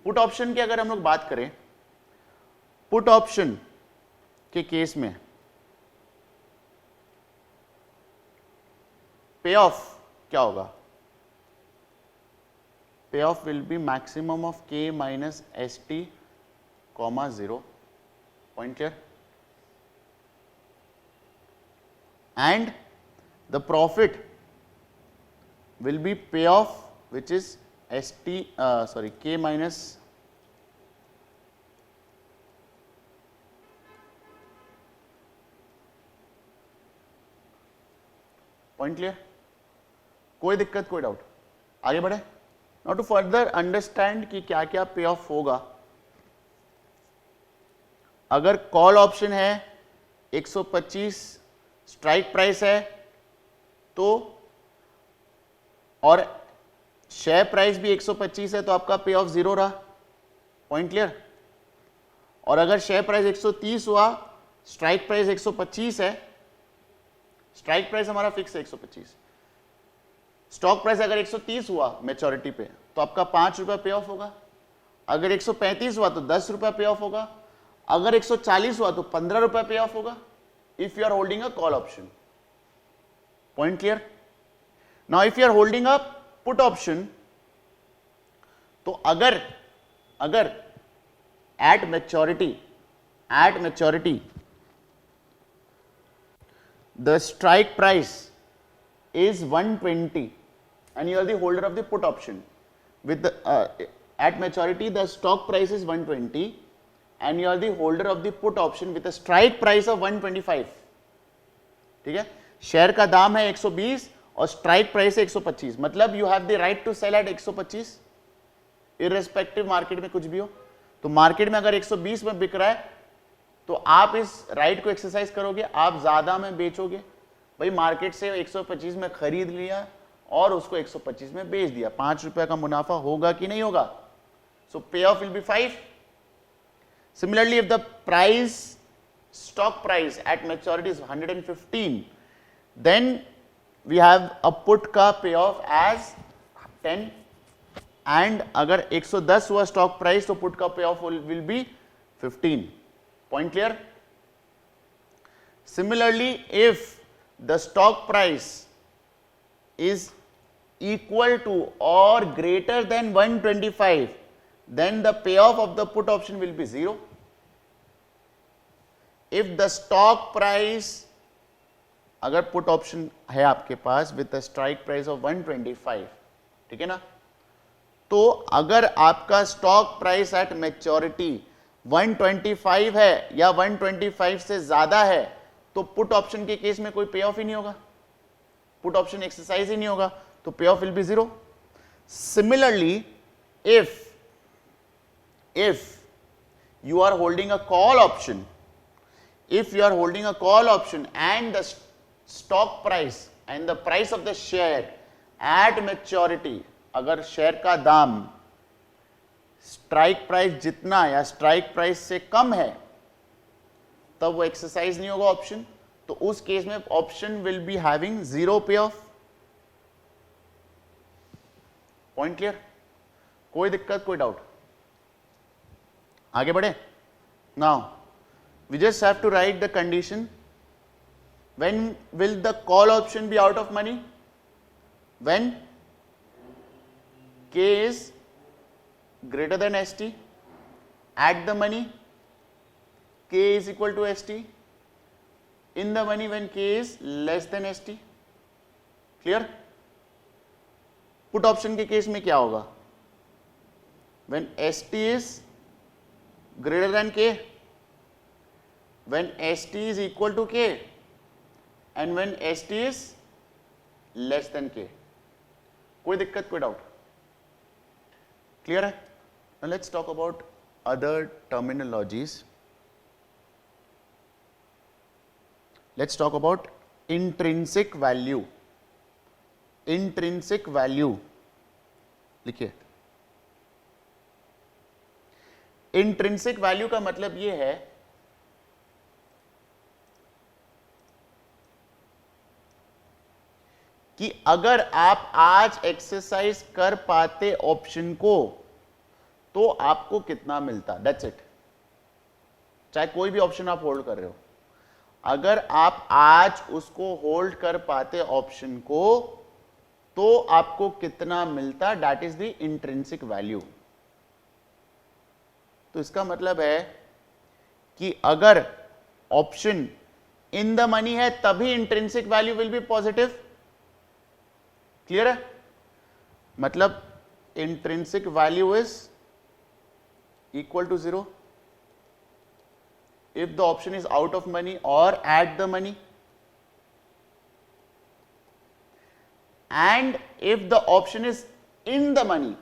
पुट ऑप्शन की अगर हम लोग बात करें, पुट ऑप्शन के केस में पे ऑफ क्या होगा? payoff will be maximum of k minus st comma 0. Point clear? And the profit will be payoff which is k minus point clear? कोई दिक्कत, कोई डाउट? आगे बढ़े। नाउ टू फर्दर अंडरस्टैंड कि क्या क्या पे ऑफ होगा, अगर कॉल ऑप्शन है 125 स्ट्राइक प्राइस है तो, और शेयर प्राइस भी 125 है तो आपका पे ऑफ 0 रहा। Point clear? और अगर शेयर प्राइस 130 हुआ, स्ट्राइक प्राइस 125 है, स्ट्राइक प्राइस हमारा फिक्स है 125, स्टॉक प्राइस अगर 130 हुआ मैच्योरिटी पे तो आपका 5 रुपया पे ऑफ होगा, अगर 135 हुआ तो 10 रुपया पे ऑफ होगा, अगर 140 हुआ तो 15 रुपया पे ऑफ होगा, if you are holding a call option. Point clear? Now if you are holding a put option, तो अगर एट maturity the strike price is 120 and you are the holder of the put option with the at maturity the stock price is 120 and you are the holder of the put option with a strike price of 125. ठीक है, शेयर का दाम है 120 और स्ट्राइक प्राइस है 125, मतलब you have the right to sell at 125 irrespective market में कुछ भी हो। तो मार्केट में अगर 120 में बिक रहा है तो आप इस राइट को एक्सरसाइज करोगे, आप ज्यादा में बेचोगे। भाई मार्केट से 125 में खरीद लिया और उसको 125 में बेच दिया, 5 रुपए का मुनाफा होगा कि नहीं होगा? सो पे off will B 5. Similarly if the price stock price at maturity is 115, then we have a put का payoff as 10 and अगर 110 हुआ stock price तो put का payoff will be 15. Point clear? Similarly, if the stock price is equal to or greater than 125, then the payoff of the put option will be 0. If the stock price, अगर पुट ऑप्शन है आपके पास with the strike price of 125, ठीक है ना, तो अगर आपका स्टॉक प्राइस एट मैच्योरिटी 125 है या 125 से ज्यादा है, तो पुट ऑप्शन के केस में कोई पे ऑफ ही नहीं होगा, पुट ऑप्शन एक्सरसाइज ही नहीं होगा, तो पे off will be 0. Similarly if you are holding a call option, if you are holding a call option and the stock price and the price of the share at maturity, अगर शेयर का दाम स्ट्राइक प्राइस जितना या स्ट्राइक प्राइस से कम है, तब वो एक्सरसाइज नहीं होगा ऑप्शन. तो उस केस में ऑप्शन विल बी हैविंग 0 पे ऑफ. Point clear? कोई दिक्कत, कोई डाउट? आगे बढ़े. Now we just have to write the condition. When will the call option be out of money? When K is greater than ST, at the money K is equal to ST, in the money when K is less than ST. Clear? Put option के केस में क्या होगा? When ST is greater than K, when ST is equal to K, and when ST is less than K. कोई दिक्कत, कोई डाउट? क्लियर है? Now let's talk about other terminologies. Let's talk about intrinsic value. Intrinsic value लिखिए. Intrinsic value का मतलब ये है कि अगर आप आज एक्सरसाइज कर पाते ऑप्शन को, तो आपको कितना मिलता. That's it. चाहे कोई भी ऑप्शन आप होल्ड कर रहे हो, अगर आप आज उसको होल्ड कर पाते ऑप्शन को, तो आपको कितना मिलता. That is the intrinsic value. तो इसका मतलब है कि अगर ऑप्शन इन द मनी है, तभी intrinsic value will be positive. Clear है? मतलब intrinsic value is equal to 0 if the option is out of money or at the money, and if the option is in the money.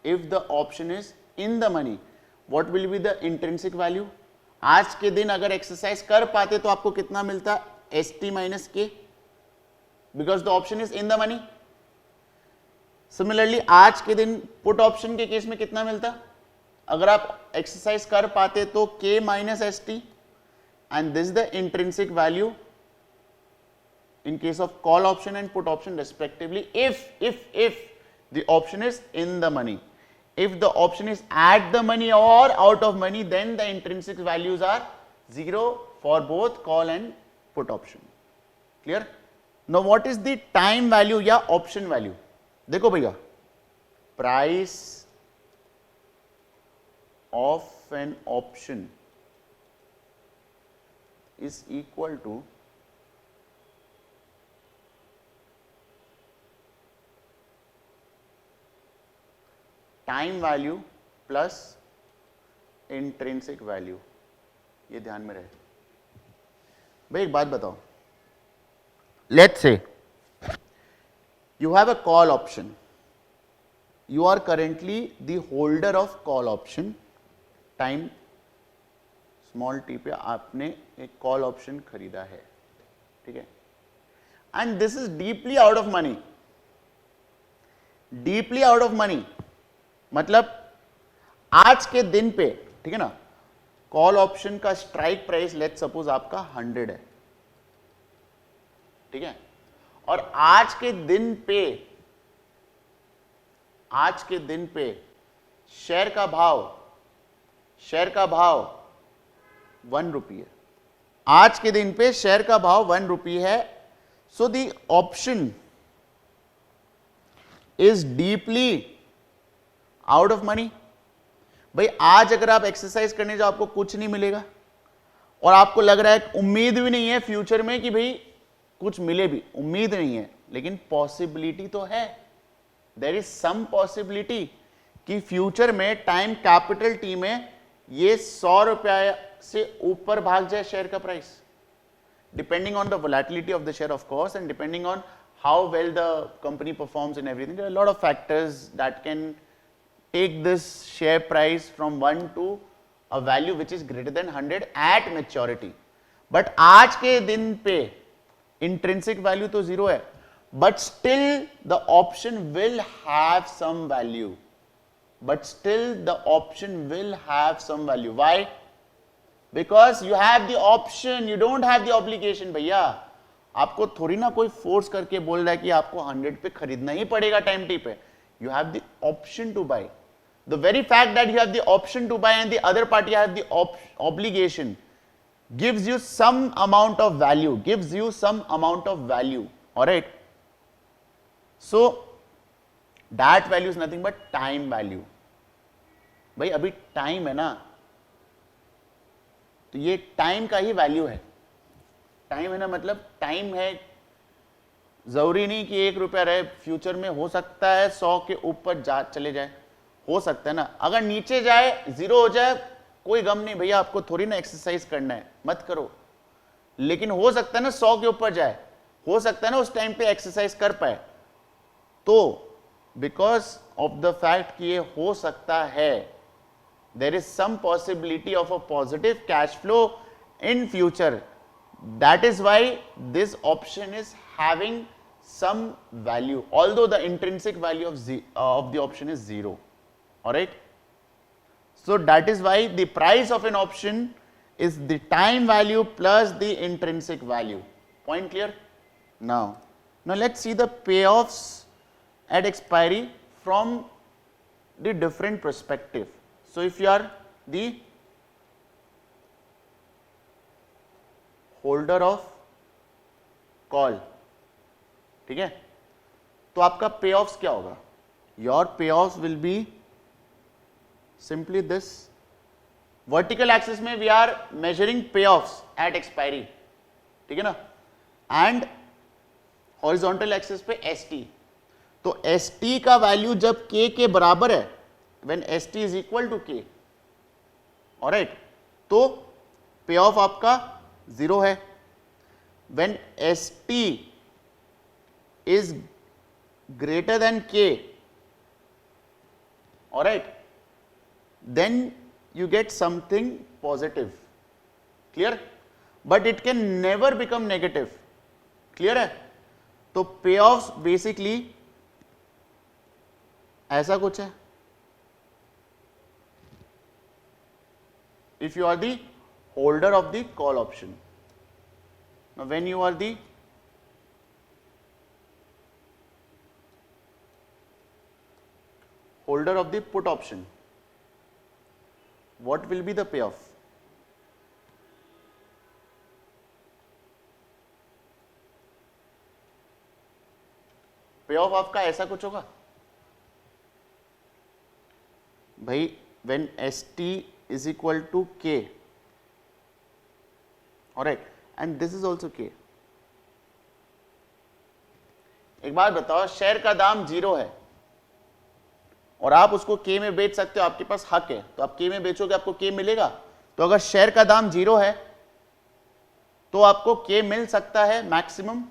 If the option is in the money, what will be the intrinsic value? आज के दिन अगर एक्सरसाइज कर पाते तो आपको कितना मिलता? ST minus K, because the option is in the money. Similarly आज के दिन पुट ऑप्शन के केस में कितना मिलता? अगर आप एक्सरसाइज कर पाते तो K minus ST, and this the intrinsic value in case of call option and put option respectively, if the option is in the money. If the option is at the money or out of money, then the intrinsic values are 0 for both call and put option. Clear? Now what is the time value या option value? देखो भैया, price of an option is equal to time value plus intrinsic value. ये ध्यान में रहे भाई. एक बात बताओ, let's say you have a call option. You are currently the holder of call option. Time small t पे आपने एक call option खरीदा है, ठीक है, and this is deeply out of money. Deeply out of money मतलब आज के दिन पे, ठीक है ना, कॉल ऑप्शन का स्ट्राइक प्राइस लेट्स सपोज आपका 100 है, ठीक है, और आज के दिन पे शेयर का भाव 1 रुपये है. आज के दिन पे शेयर का भाव 1 रुपये है. So the option is deeply out of money. भाई आज अगर आप एक्सरसाइज करने जाओ आपको कुछ नहीं मिलेगा, और आपको लग रहा है, उम्मीद भी नहीं है फ्यूचर में कि भाई कुछ मिले भी, उम्मीद नहीं है, लेकिन पॉसिबिलिटी तो है, देयर इज सम पॉसिबिलिटी कि फ्यूचर में टाइम कैपिटल टी में ये 100 रुपया से ऊपर भाग जाए शेयर का price, depending on the volatility of the share of course, and depending on how well the company performs in everything. There are lot of factors that can take this share price from 1 to a value which is greater than 100 at maturity। but आज के दिन पे intrinsic value तो zero है, but still the option will have some value, but still the option will have some value। why? because you have the option, you don't have the obligation। भैया आपको थोड़ी ना कोई फोर्स करके बोल रहा है कि आपको 100 पे खरीदना ही पड़ेगा टाइम टी पे, you have the option to buy। The very fact that you have the option to buy and the other party has the obligation gives you some amount of value, gives you some amount of value, all right? So that value is nothing but time value। भाई अभी टाइम है ना, तो ये टाइम का ही वैल्यू है। टाइम है ना, मतलब टाइम है, जरूरी नहीं कि 1 रुपया रहे, फ्यूचर में हो सकता है 100 के ऊपर चले जाए, हो सकता है ना, अगर नीचे जाए 0 हो जाए कोई गम नहीं भैया, आपको थोड़ी ना एक्सरसाइज करना है, मत करो, लेकिन हो सकता है ना 100 के ऊपर जाए, हो सकता है ना उस टाइम पे एक्सरसाइज कर पाए। तो बिकॉज ऑफ द फैक्ट कि ये हो सकता है, there is some possibility of a positive cash flow in future, that is why this option is having some value, although the intrinsic value of the option is 0, all right? So that is why the price of an option is the time value plus the intrinsic value. Point clear? Now let's see the payoffs at expiry from the different perspective. So if you are the holder of call, ठीक है, तो आपका पे ऑफ्स क्या होगा? Your pay offs will be simply this. Vertical axis में we are measuring pay offs at expiry, ठीक है ना, एंड हॉरिजॉन्टल एक्सिस पे एस टी। तो एस टी का वैल्यू जब के बराबर है, when S T is equal to K, alright, तो पे ऑफ आपका 0 है। When S T is greater than k, all right, then you get something positive, clear, but it can never become negative, clear है? तो payoffs basically ऐसा कुछ है। if you are the holder of the call option, now when you are the holder of the put option, what will be the payoff? payoff आपका ऐसा कुछ होगा भाई, when ST is equal to K, alright, and this is also K। एक बात बताओ, शेयर का दाम 0 है और आप उसको के में बेच सकते हो, आपके पास हक है, तो आप के में बेचोगे, आपको के मिलेगा। तो अगर शेयर का दाम 0 है तो आपको के मिल सकता है मैक्सिमम,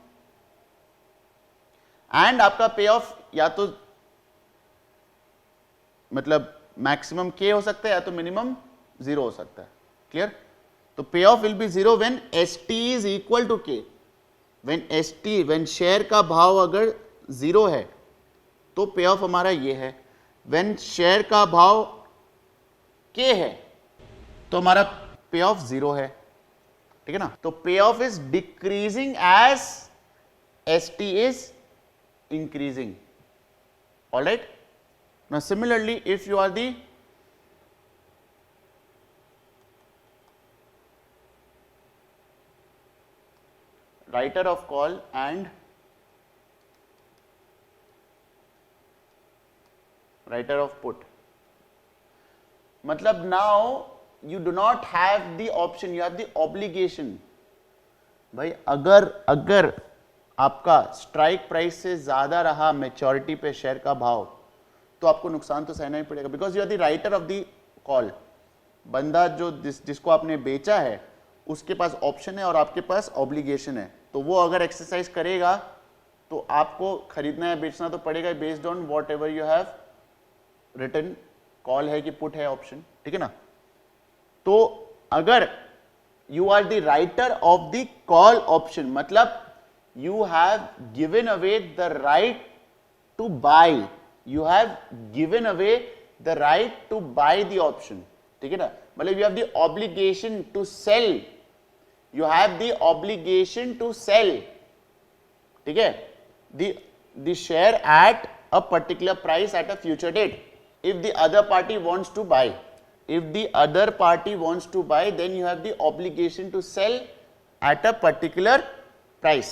एंड आपका पे ऑफ या तो मतलब मैक्सिमम के हो सकता है या तो मिनिमम 0 हो सकता है, क्लियर? तो पे off will be 0 when S T is equal to K. When share का भाव अगर 0 है तो पे ऑफ हमारा ये है। व्हेन शेयर का भाव के है तो हमारा पे ऑफ 0 है, ठीक है ना। तो पे of is decreasing as S T is increasing, alright. Now similarly if you are the writer of call and writer of put, मतलब now you do not have the option, you have the obligation. भाई अगर आपका स्ट्राइक प्राइस से ज्यादा रहा मैच्योरिटी पे शेयर का भाव, तो आपको नुकसान तो सहना ही पड़ेगा, because you are the writer of the call. बंदा जो जिसको आपने बेचा है उसके पास ऑप्शन है और आपके पास ऑब्लिगेशन है, तो वो अगर एक्सरसाइज करेगा तो आपको खरीदना है बेचना तो पड़ेगा, based on what ever you have return. Call है कि पुट है ऑप्शन, ठीक है ना। तो अगर you are the writer of the call option, मतलब you have given away the right to buy, you have given away the right to buy the option, ठीक है ना। मतलब you have the obligation to sell, you have the obligation to sell, ठीक है, the share at a particular price at a future date if the other party wants to buy. If the other party wants to buy, then you have the obligation to sell at a particular price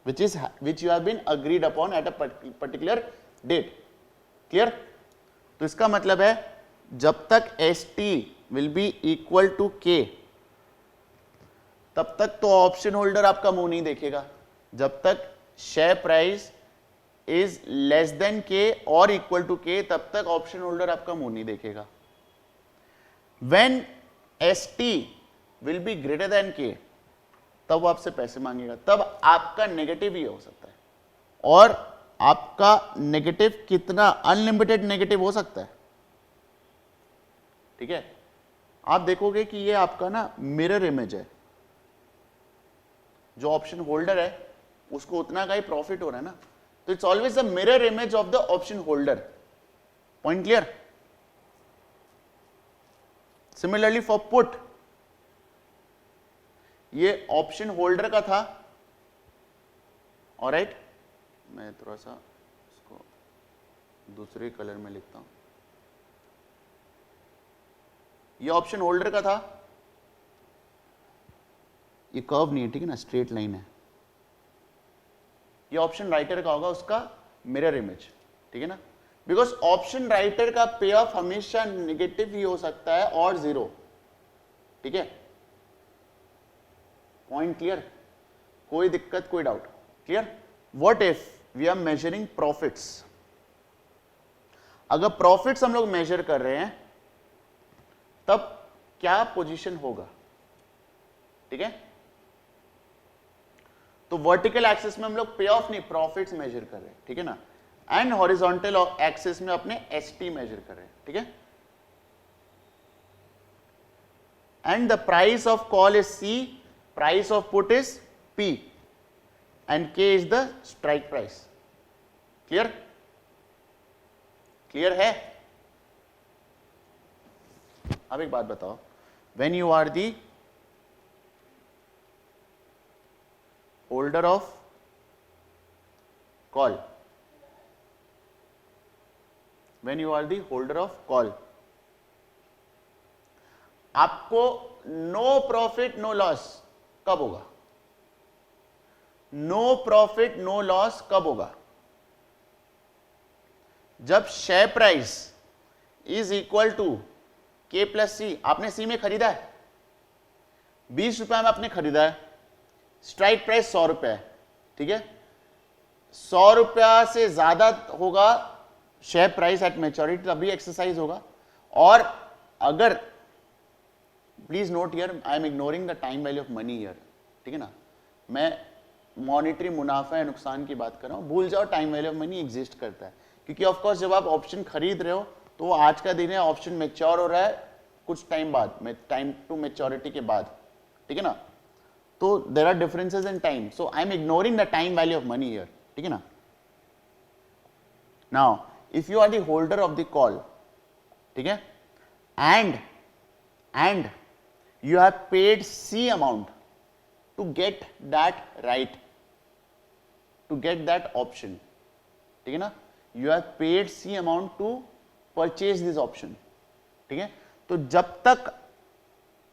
which you have been agreed upon at a particular date. Clear? तो इसका मतलब है जब तक ST will be equal to K, तब तक तो ऑप्शन होल्डर आपका मुंह नहीं देखेगा। जब तक share price is less than K और इक्वल टू के, तब तक ऑप्शन होल्डर आपका मुंह नहीं देखेगा। When ST will be greater than के, तब वो आपसे पैसे मांगेगा, तब आपका नेगेटिव ही हो सकता है। और आपका नेगेटिव कितना, अनलिमिटेड नेगेटिव हो सकता है, ठीक है। आप देखोगे कि ये आपका ना मिरर इमेज है, जो ऑप्शन होल्डर है उसको उतना का ही प्रॉफिट हो रहा है ना, तो it's always the mirror image of the option holder. Point clear? Similarly for put, ये ऑप्शन होल्डर का था, ऑलराइट। मैं थोड़ा सा इसको दूसरे कलर में लिखता हूं। ये ऑप्शन होल्डर का था, ये कर्व नहीं है, ठीक है ना, स्ट्रेट लाइन है। ये ऑप्शन राइटर का होगा, उसका मिरर इमेज, ठीक है ना। बिकॉज ऑप्शन राइटर का पे ऑफ हमेशा नेगेटिव ही हो सकता है और जीरो, ठीक है। Point clear? कोई दिक्कत, कोई doubt? Clear? What if we are measuring profits? अगर प्रॉफिट्स हम लोग मेजर कर रहे हैं तब क्या पोजीशन होगा, ठीक है। तो वर्टिकल एक्सिस में हम लोग पे ऑफ नहीं, प्रॉफिट्स मेजर कर रहे हैं, ठीक है ना। एंड हॉरिजॉन्टल एक्सिस में अपने ST मेजर कर रहे हैं, ठीक है। And the price of call is C, price of put is P, and K is the strike price. Clear? Clear है? अब एक बात बताओ, when you are the holder of call, when you are the holder of call, आपको नो प्रॉफिट नो लॉस कब होगा? नो प्रॉफिट नो लॉस कब होगा? जब share price is equal to K plus C. आपने सी में खरीदा है, 20 रुपए में आपने खरीदा है, स्ट्राइक प्राइस 100 रुपए है, ठीक है। 100 रुपया से ज्यादा होगा शेयर प्राइस एट मैच्योरिटी, तभी एक्सरसाइज होगा। और अगर, please note here, I am ignoring the time value of money here, ठीक है ना। मैं मॉनिटरी मुनाफा या नुकसान की बात कर रहा हूं, भूल जाओ time value of money exist करता है। क्योंकि ऑफकोर्स जब आप ऑप्शन खरीद रहे हो तो वो आज का दिन है, ऑप्शन मैच्योर हो रहा है कुछ टाइम बाद, टाइम टू मैच्योरिटी के बाद, ठीक है ना। तो there are differences in time, so I am ignoring the time value of money here, ठीक है ना। Now if you are the holder of the call, ठीक है, and you have paid C amount to get that right, to get that option, ठीक है ना, you have paid C amount to purchase this option, ठीक है। तो जब तक,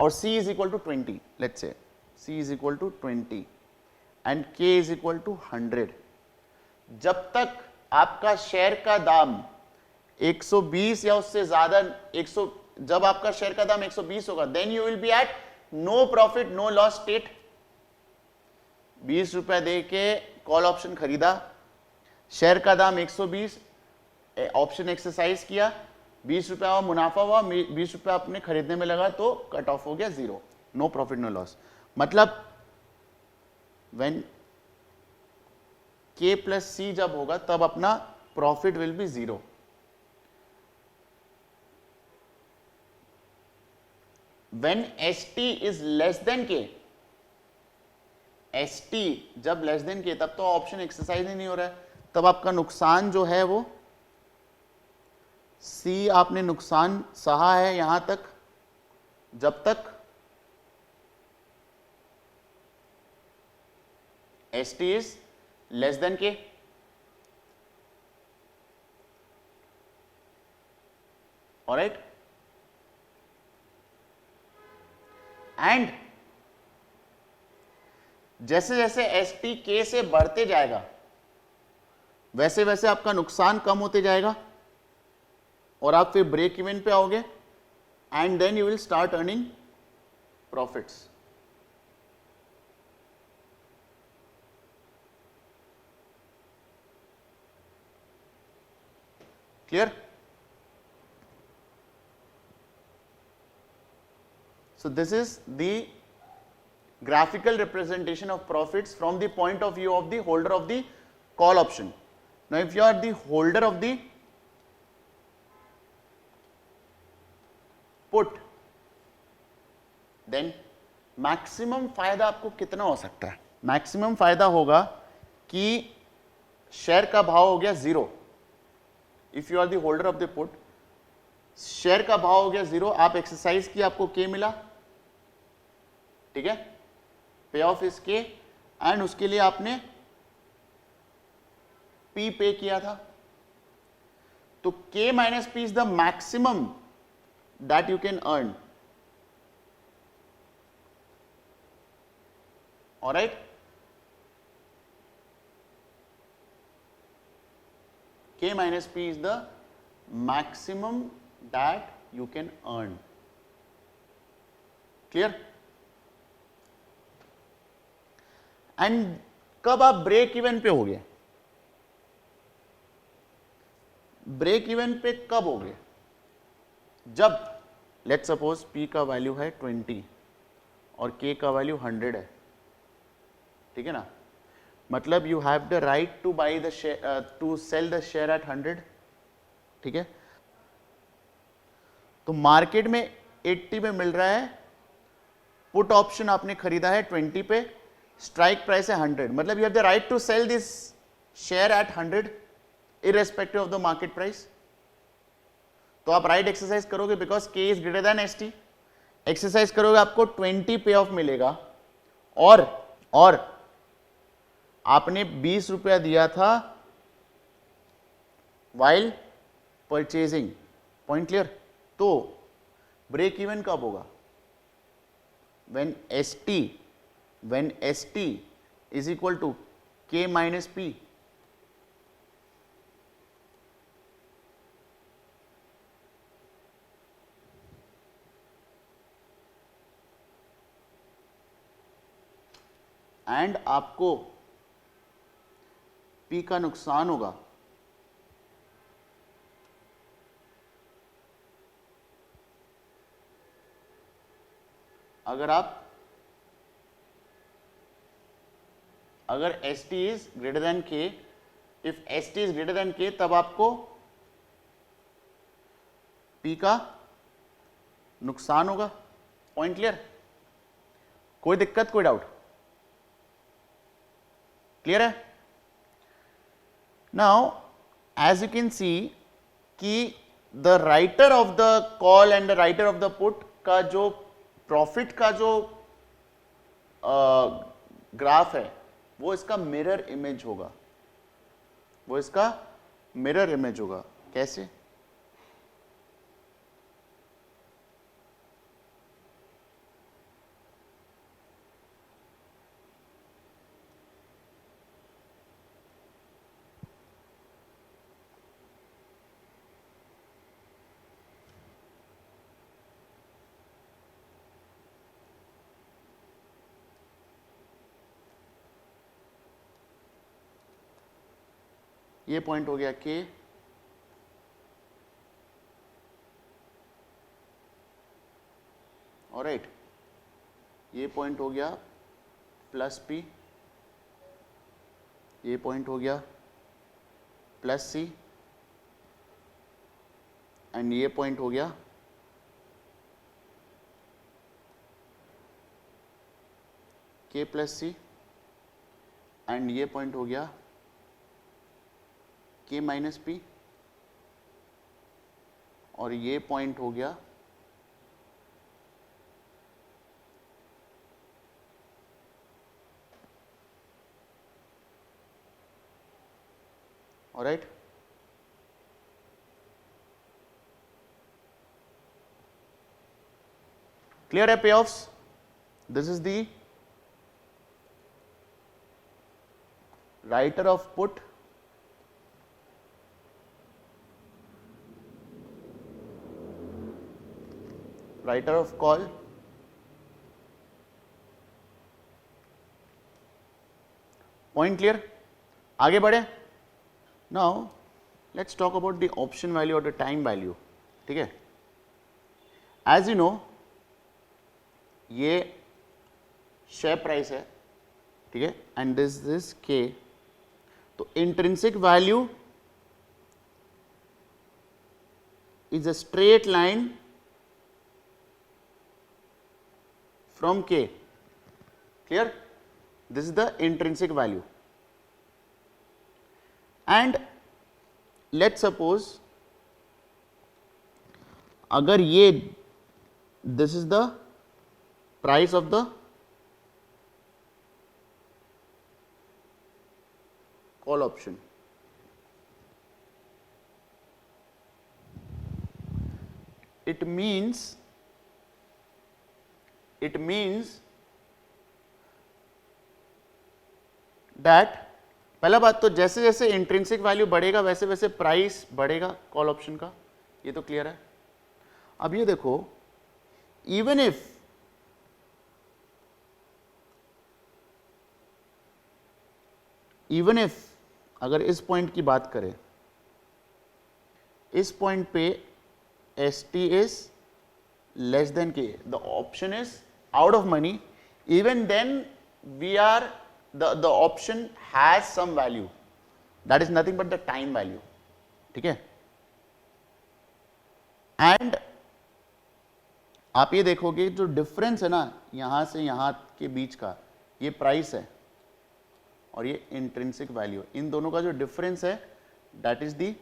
और C is equal to 20, let's say C is equal to 20 and K is equal to 100, जब तक आपका शेयर का दाम 120 या उससे ज्यादा 100, जब आपका शेयर का दाम 120 होगा, then you will be at no profit no loss state. 20 रुपए दे के कॉल ऑप्शन खरीदा, शेयर का दाम 120, ऑप्शन एक्सरसाइज किया, 20 रुपया हुआ मुनाफा हुआ, 20 रुपया आपने खरीदने में लगा तो कट ऑफ हो गया 0, नो प्रॉफिट नो लॉस। मतलब व्हेन K प्लस C जब होगा तब अपना profit will be 0। When ST is less than K, ST जब लेस देन K तब तो ऑप्शन एक्सरसाइज ही नहीं हो रहा है, तब आपका नुकसान जो है वो C, आपने नुकसान सहा है यहां तक जब तक ST is less than K। Alright, and जैसे जैसे ST K से बढ़ते जाएगा वैसे वैसे आपका नुकसान कम होते जाएगा और आप फिर ब्रेक इवन पे आओगे and then you will start earning profits. Clear? So this is the graphical representation of profits from the point of view of the holder of the call option. Now if you are the holder of the put, then maximum फायदा आपको कितना हो सकता है? मैक्सिमम फायदा होगा कि शेयर का भाव हो गया 0। If you are the holder of the put, share का भाव हो गया 0, आप एक्सरसाइज की, आपको K मिला, ठीक है, पे ऑफ इज K, एंड उसके लिए आपने P पे किया था, तो K minus P is the maximum that you can earn. Alright, K minus P is the maximum that you can earn। Clear? And कब आप ब्रेक इवन पे हो गए? ब्रेक इवन पे कब हो गए? जब लेट सपोज P का वैल्यू है 20 और K का वैल्यू 100 है, ठीक है ना, मतलब you have the right to buy the share, to sell the share at 100, ठीक है, तो मार्केट में 80 में मिल रहा है, पुट ऑप्शन आपने खरीदा है 20 पे, स्ट्राइक प्राइस है 100, मतलब you have the right to sell this share at 100 irrespective of the market price. तो आप राइट एक्सरसाइज करोगे because K is greater than ST, exercise करोगे आपको 20 पे ऑफ मिलेगा, और आपने 20 रुपया दिया था वाइल परचेजिंग। Point clear? तो ब्रेक इवन कब होगा? when ST is equal to K minus P, and आपको P का नुकसान होगा अगर ST is greater than K, इफ ST is greater than K तब आपको P का नुकसान होगा। Point clear? कोई दिक्कत, कोई डाउट? क्लियर है? Now as you can see कि the writer of the call and the writer of the put का जो प्रॉफिट का जो ग्राफ है वो इसका मिरर इमेज होगा, वो इसका मिरर इमेज होगा। कैसे? ये पॉइंट हो गया K, ऑलराइट, ये पॉइंट हो गया प्लस P, ये पॉइंट हो गया प्लस C, एंड ये पॉइंट हो गया K प्लस C, एंड ये पॉइंट हो गया K माइनस P, और ये पॉइंट हो गया ऑलराइट. Clear है payoffs? This is the writer of put, writer of call, point clear? आगे बढ़े. Now let's talk about the option value or the time value. ठीक है, as you know ये शेयर प्राइस है, ठीक है, एंड दिस K. तो intrinsic value is a straight line from K. Clear? This is the intrinsic value. And let's suppose अगर ये this is the price of the call option, it means that पहला बात तो जैसे जैसे इंट्रिंसिक वैल्यू बढ़ेगा वैसे वैसे प्राइस बढ़ेगा कॉल ऑप्शन का, ये तो क्लियर है. अब ये देखो, इवन इफ अगर इस पॉइंट की बात करें, इस पॉइंट पे ST is less than K, the option is out of money, even then we are the option has some value, that is nothing but the time value. ठीक है, एंड आप ये देखोगे जो डिफरेंस है ना यहां से यहां के बीच का, ये प्राइस है और ये इंट्रिंसिक वैल्यू, इन दोनों का जो डिफरेंस है that is the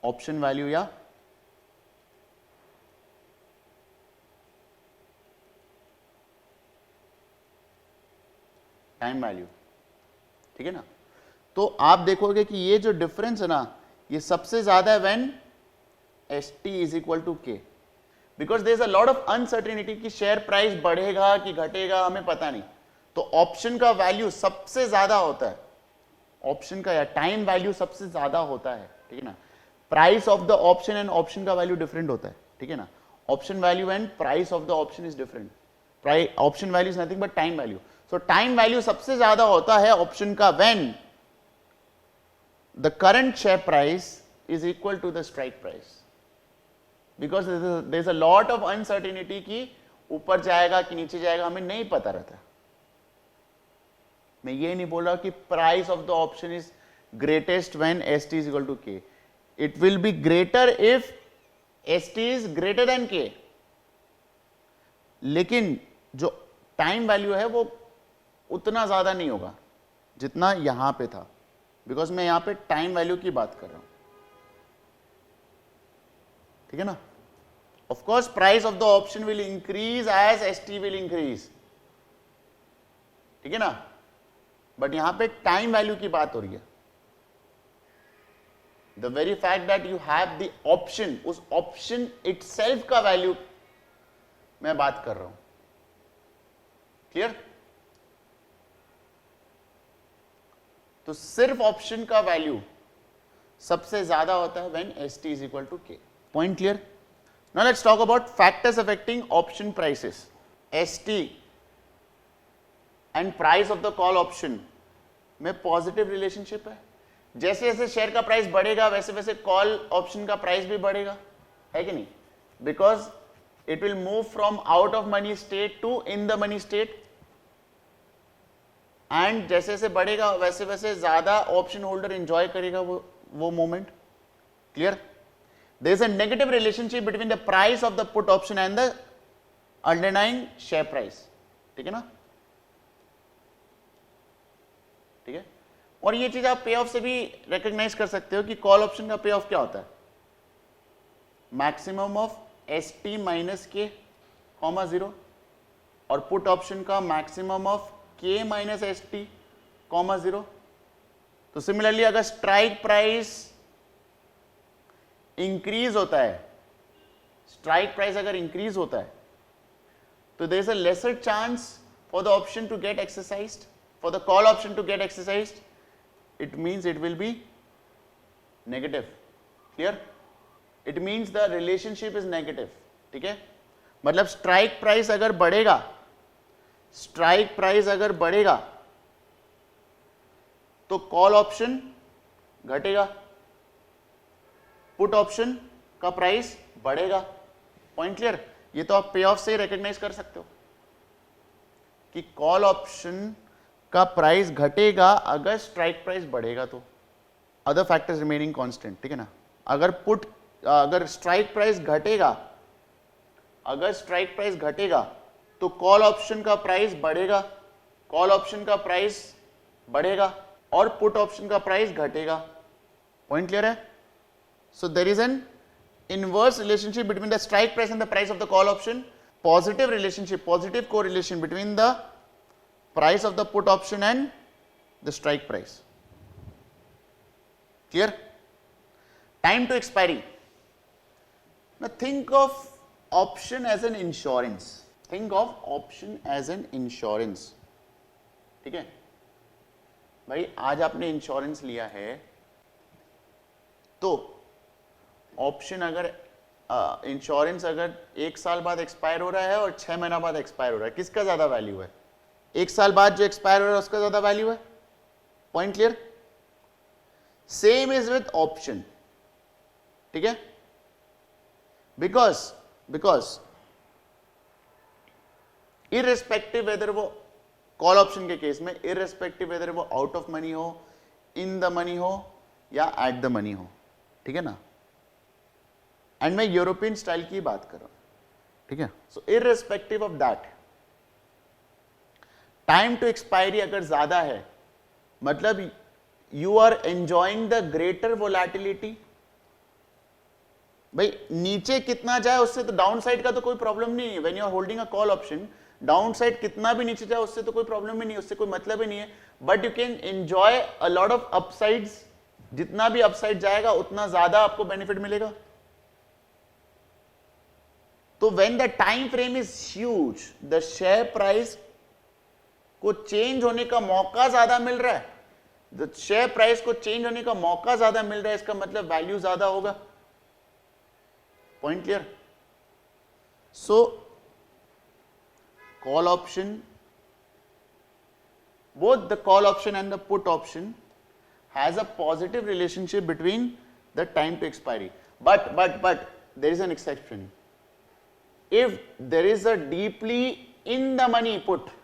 option value या टाइम वैल्यू. ठीक है ना. तो आप देखोगे कि ये जो डिफरेंस है ना ये सबसे ज्यादा है when ST is equal to K, because there is a lot of uncertainty कि शेयर प्राइस बढ़ेगा कि घटेगा हमें पता नहीं. तो ऑप्शन का वैल्यू सबसे ज्यादा होता है, ऑप्शन का या टाइम वैल्यू सबसे ज्यादा होता है. ठीक है ना. Price of the option and option का वैल्यू डिफरेंट होता है. ठीक है ना. Option value and price of the option is different. Option value is nothing but time value. So time value सबसे ज्यादा होता है ऑप्शन का when the current share price is equal to the strike price, because there is a lot of uncertainty कि ऊपर जाएगा कि नीचे जाएगा हमें नहीं पता रहता. मैं ये नहीं बोल रहा कि price of the option is greatest when ST is equal to K. It will be greater if ST is greater than K, लेकिन जो टाइम वैल्यू है वो उतना ज्यादा नहीं होगा जितना यहां पे था, बिकॉज मैं यहां पे टाइम वैल्यू की बात कर रहा हूं. ठीक है ना. Of course price of the option will increase as ST will increase. ठीक है ना. बट यहां पे टाइम वैल्यू की बात हो रही है. The very fact that you have the option, उस ऑप्शन इटसेल्फ का वैल्यू मैं बात कर रहा हूं. क्लियर. तो सिर्फ ऑप्शन का वैल्यू सबसे ज्यादा होता है when ST is equal to K. Point clear. Now let's talk about factors affecting option prices. ST and price of the call option में पॉजिटिव रिलेशनशिप है, जैसे जैसे शेयर का प्राइस बढ़ेगा वैसे वैसे कॉल ऑप्शन का प्राइस भी बढ़ेगा, है कि नहीं? Because it will move from out of money state to in the money state, and जैसे जैसे बढ़ेगा वैसे वैसे ज्यादा ऑप्शन होल्डर एंजॉय करेगा वो moment. Clear? There is a negative relationship between the price of the put option and the underlying share price. ठीक है ना? ठीक है। और ये चीज आप पे ऑफ से भी रिकॉग्नाइज कर सकते हो कि कॉल ऑप्शन का पे ऑफ क्या होता है, maximum of S T minus के कॉमा 0, और पुट ऑप्शन का मैक्सिमम ऑफ के माइनस एस टी कॉमा 0। तो सिमिलरली अगर स्ट्राइक प्राइस इंक्रीज होता है, स्ट्राइक प्राइस अगर इंक्रीज होता है, तो there is a lesser chance for the option to get exercised, for the call option to get exercised. It means it will be negative. Clear? It means the relationship is negative. ठीक है? मतलब स्ट्राइक प्राइस अगर बढ़ेगा, स्ट्राइक प्राइस अगर बढ़ेगा तो कॉल ऑप्शन घटेगा, पुट ऑप्शन का प्राइस बढ़ेगा। Point clear? ये तो आप पे ऑफ से ही रिकॉग्नाइज कर सकते हो कि कॉल ऑप्शन का प्राइस घटेगा अगर स्ट्राइक प्राइस बढ़ेगा, तो अदर फैक्टर्स रिमेनिंग कांस्टेंट। ठीक है ना? अगर स्ट्राइक प्राइस घटेगा, अगर स्ट्राइक प्राइस घटेगा तो कॉल ऑप्शन का प्राइस बढ़ेगा, कॉल ऑप्शन का प्राइस बढ़ेगा और पुट ऑप्शन का प्राइस घटेगा। पॉइंट क्लियर है? So there is an inverse relationship between the strike price and the price of the call option, positive relationship, positive correlation between the price of the put option and the strike price. Clear? Time to expiry. Now think of option as an insurance. Think of option as an insurance. ठीक है भाई? आज आपने इंश्योरेंस लिया है तो ऑप्शन अगर इंश्योरेंस अगर 1 साल बाद एक्सपायर हो रहा है और 6 महीना बाद एक्सपायर हो रहा है, किसका ज्यादा वैल्यू है? 1 साल बाद जो एक्सपायर हो रहा है उसका ज्यादा वैल्यू है। Point clear? Same is with option. ठीक है? बिकॉज इररिस्पेक्टिव वेदर वो कॉल ऑप्शन के केस में, इररिस्पेक्टिव वेदर वो आउट ऑफ मनी हो, इन द मनी हो या एट द मनी हो। ठीक है ना? एंड मैं यूरोपियन स्टाइल की बात कर रहा हूं। ठीक है? So irrespective of that, time to expiry अगर ज्यादा है मतलब you are enjoying the greater volatility. भाई नीचे कितना जाए उससे तो डाउन साइड का तो कोई प्रॉब्लम नहीं है। When you are holding a call option, downside कितना भी नीचे जाए उससे तो कोई प्रॉब्लम ही नहीं है, उससे कोई मतलब ही नहीं है। But you can enjoy a lot of upsides, जितना भी अपसाइड जाएगा उतना ज्यादा आपको बेनिफिट मिलेगा। तो when the time frame is huge, the share price को चेंज होने का मौका ज्यादा मिल रहा है, द शेयर प्राइस को चेंज होने का मौका ज्यादा मिल रहा है, इसका मतलब वैल्यू ज्यादा होगा। Point clear? So call option, both the call option and the put option has a positive relationship between the time to expiry, but there is an exception. If there is a deeply in the money put,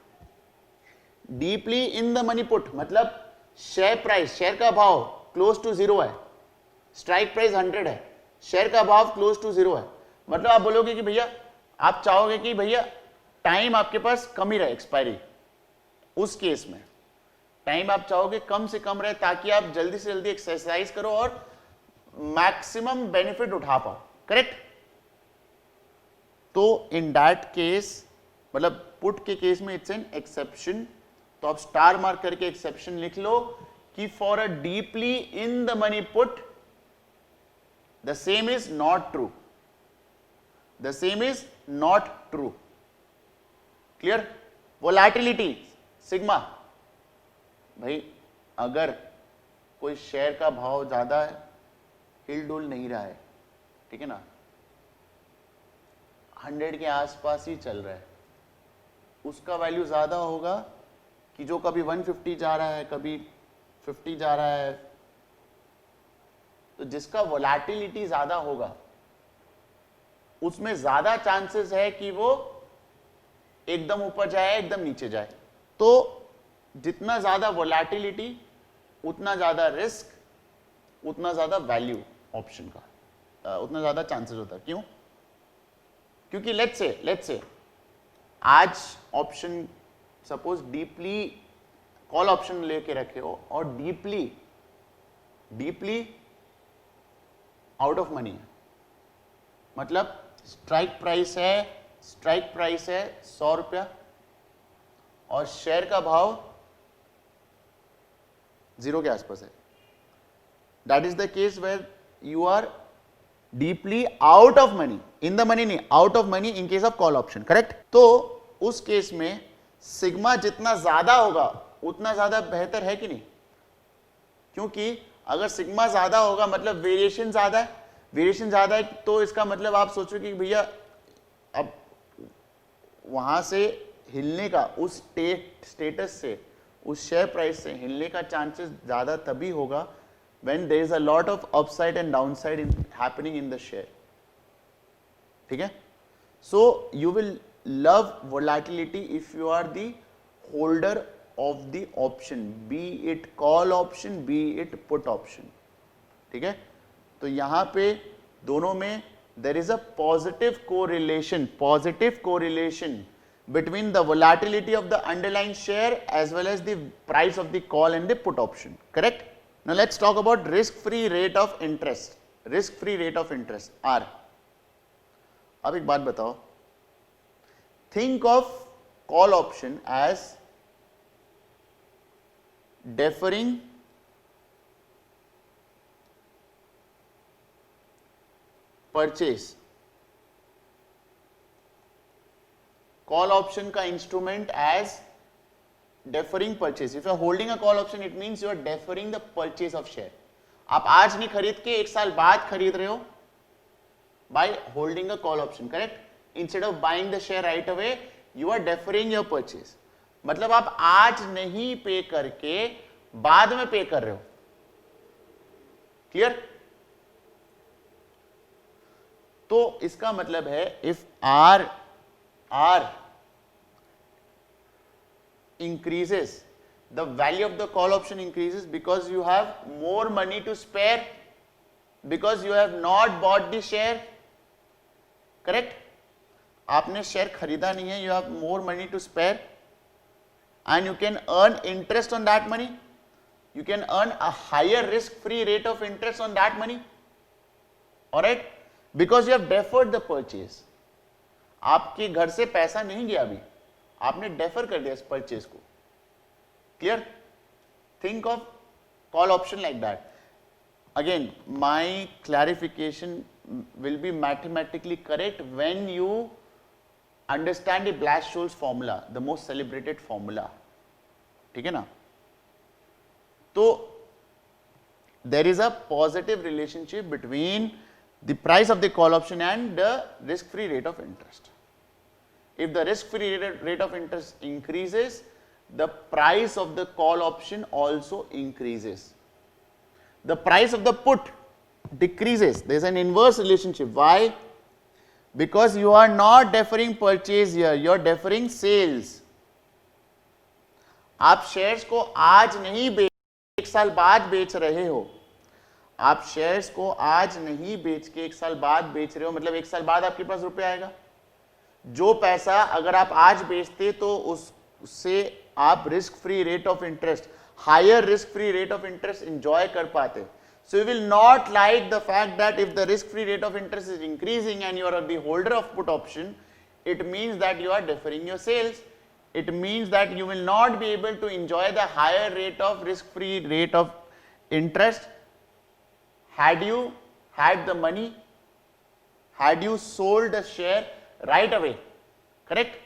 deeply in the money put मतलब शेयर प्राइस, शेयर का भाव क्लोज टू 0 है, स्ट्राइक प्राइस 100 है, शेयर का भाव क्लोज टू 0 है, मतलब आप बोलोगे कि भैया आप चाहोगे कि भैया टाइम आपके पास कम ही रहे एक्सपायरी, उस केस में टाइम आप चाहोगे कम से कम रहे ताकि आप जल्दी से जल्दी एक्सरसाइज करो और मैक्सिमम बेनिफिट उठा पाओ। करेक्ट? तो इन दैट केस मतलब पुट के केस में इट्स एन एक्सेप्शन, तो आप स्टार मार्क करके एक्सेप्शन लिख लो कि for a deeply in the money put the same is not true, the same is not true. Clear? Volatility sigma, भाई अगर कोई शेयर का भाव ज्यादा है, हिल डुल नहीं रहा है, ठीक है ना, 100 के आसपास ही चल रहा है, उसका वैल्यू ज्यादा होगा कि जो कभी 150 जा रहा है, कभी 50 जा रहा है, तो जिसका वोलेटिलिटी ज्यादा होगा उसमें ज्यादा चांसेस है कि वो एकदम ऊपर जाए एकदम नीचे जाए। तो जितना ज्यादा वोलेटिलिटी उतना ज्यादा रिस्क, उतना ज्यादा वैल्यू ऑप्शन का, उतना ज्यादा चांसेस होता है। क्यों? क्योंकि लेट्स से आज option suppose deeply call option लेके रखे हो और डीपली आउट ऑफ मनी है, मतलब स्ट्राइक प्राइस है 100 रुपया और शेयर का भाव 0 के आसपास है। That is the case where you are deeply out of money, in the money नहीं, out of money in case of call option, correct. तो उस केस में सिग्मा जितना ज्यादा होगा उतना ज्यादा बेहतर है कि नहीं? क्योंकि अगर सिग्मा ज्यादा होगा मतलब वेरिएशन ज्यादा है, वेरिएशन ज्यादा है तो इसका मतलब आप सोचो कि भैया अब वहां से हिलने का, उस स्टेटस से, उस शेयर प्राइस से हिलने का चांसेस ज्यादा तभी होगा when there is a lot of upside and downside happening in the share. ठीक है? So you will love volatility if you are the holder of the option, be it call option, be it put option. ठीक है? तो यहां पे दोनों में there is a positive correlation between the volatility of the underlying share as well as the price of the call and the put option, correct? Now let's talk about risk-free rate of interest. Risk-free rate of interest R. अब एक बात बताओ, think of call option as deferring purchase. Call option का instrument as deferring purchase. If you are holding a call option, it means you are deferring the purchase of share. आप आज नहीं खरीद के एक साल बाद खरीद रहे हो by holding a call option, correct? Instead of buying the share right away, you are deferring your purchase. मतलब आप आज नहीं पे करके बाद में पे कर रहे हो। क्लियर? तो इसका मतलब है if R increases, the value of the call option increases because you have more money to spare, because you have not bought the share, correct? आपने शेयर खरीदा नहीं है, you have more money to spare and you can earn interest on that money, you can earn a higher risk free rate of interest on that money, alright, because you have deferred the purchase. आपके घर से पैसा नहीं गया अभी, आपने डेफर कर दिया इस परचेज को। Clear? Think of call option like that. Again my clarification will be mathematically correct when you understand the Black Scholes formula, the most celebrated formula. ठीक है ना? तो there is a positive relationship between the price of the call option and the risk free rate of interest. If the risk-free rate of interest increases, the price of the call option also increases. The price of the put decreases. There is an inverse relationship. Why? Because you are not deferring purchase here, you are deferring sales. आप शेयर्स को आज नहीं बेच, एक साल बाद बेच रहे हो। आप शेयर्स को आज नहीं बेच के एक साल बाद बेच रहे हो, मतलब एक साल बाद आपके पास रुपया आएगा। जो पैसा अगर आप आज बेचते तो उससे आप risk free rate of interest, higher risk free rate of interest enjoy कर पाते। So you will not like the fact that if the risk-free rate of interest is increasing and you are the holder of put option, it means that you are deferring your sales. It means that you will not be able to enjoy the higher rate of risk-free rate of interest had you had the money, had you sold the share right away, correct?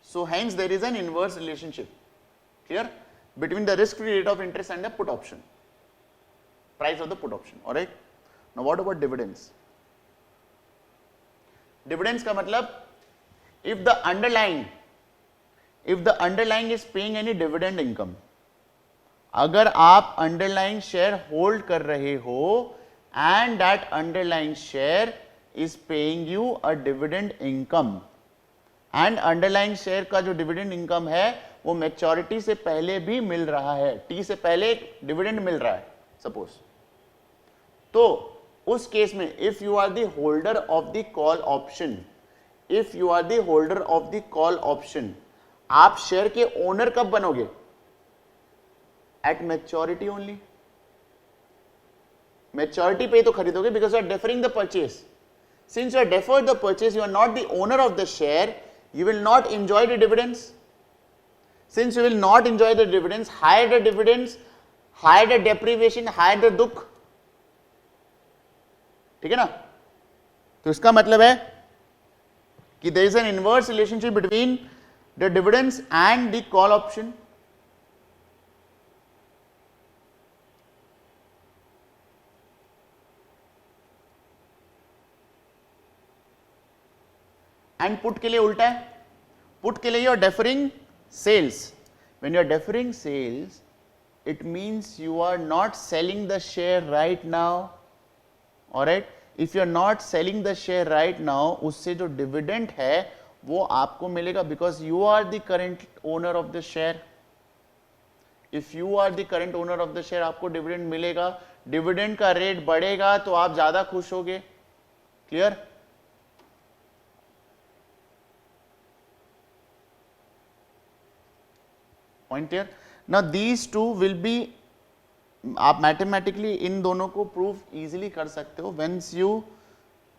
So hence there is an inverse relationship, clear? Between the risk-free rate of interest and the put option, price of the put option, alright? Now what about dividends? Dividends का मतलब if the underlying is paying any dividend income, अगर आप अंडरलाइंग शेयर होल्ड कर रहे हो and that underlying share is paying you a dividend income, and underlying share का जो डिविडेंड इनकम है वो मैच्योरिटी से पहले भी मिल रहा है, टी से पहले एक डिविडेंड मिल रहा है सपोज, तो उस केस में if you are the holder of the call option, if you are the holder of the call option, आप शेयर के ओनर कब बनोगे? At maturity only. मैच्योरिटी पे तो खरीदोगे because you are deferring the purchase. Since you are deferred the purchase, you are not the owner of the share, you will not enjoy the dividends. Since you will not enjoy the dividends, higher the dividends, higher the deprivation, higher the dukh. ठीक है ना? तो इसका मतलब है कि there is an inverse relationship between the dividends and the call option. And put के लिए उल्टा है, पुट के लिए you are deferring sales, when you are deferring sales it means you are not selling the share right now, alright, if you are not selling the share right now, उससे जो डिविडेंड है वो आपको मिलेगा because you are the current owner of the share. If you are the current owner of the share आपको डिविडेंड मिलेगा, डिविडेंड का रेट बढ़ेगा तो आप ज्यादा खुश होगे। Clear? Point clear? Now these two will be, आप मैथमेटिकली इन दोनों को प्रूव इजीली कर सकते हो व्हेंस you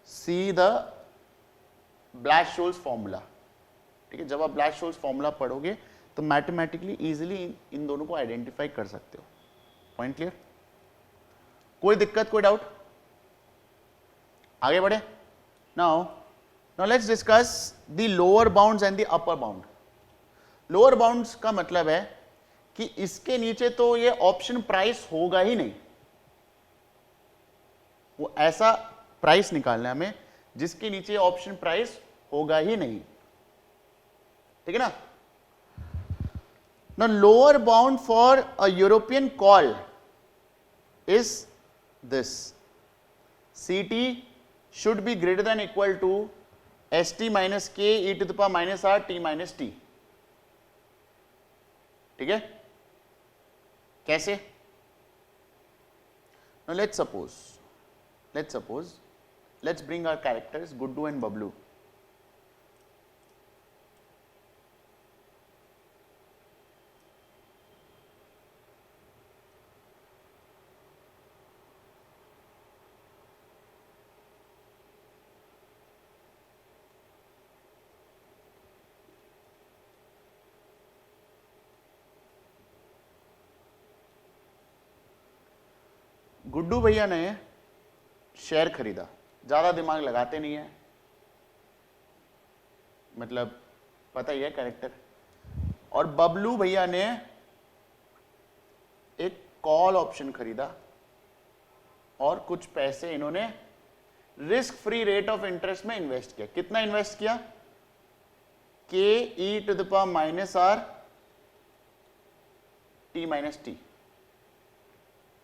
see the Black Scholes formula. ठीक है, जब आप ब्लैश-शोल्स फॉर्मूला पढ़ोगे तो मैथमेटिकली इजीली इन दोनों को आइडेंटिफाई कर सकते हो। Point clear? कोई दिक्कत, कोई डाउट? आगे बढ़े। Now let's discuss the lower bounds and the upper bound. Lower bounds का मतलब है कि इसके नीचे तो ये ऑप्शन प्राइस होगा ही नहीं, वो ऐसा प्राइस निकालना है हमें जिसके नीचे ऑप्शन प्राइस होगा ही नहीं। ठीक है ना? Now lower bound for a European call is this: CT should be greater than equal to ST minus K e to the power minus R T minus T. ठीक है? कैसे? Now let's suppose let's bring our characters Guddu and Bablu. Guddu भैया ने शेयर खरीदा, ज्यादा दिमाग लगाते नहीं है, मतलब पता ही है कैरेक्टर। और बबलू भैया ने एक कॉल ऑप्शन खरीदा और कुछ पैसे इन्होंने risk free rate of interest में इन्वेस्ट किया। कितना इन्वेस्ट किया? K E to the power minus R T minus T.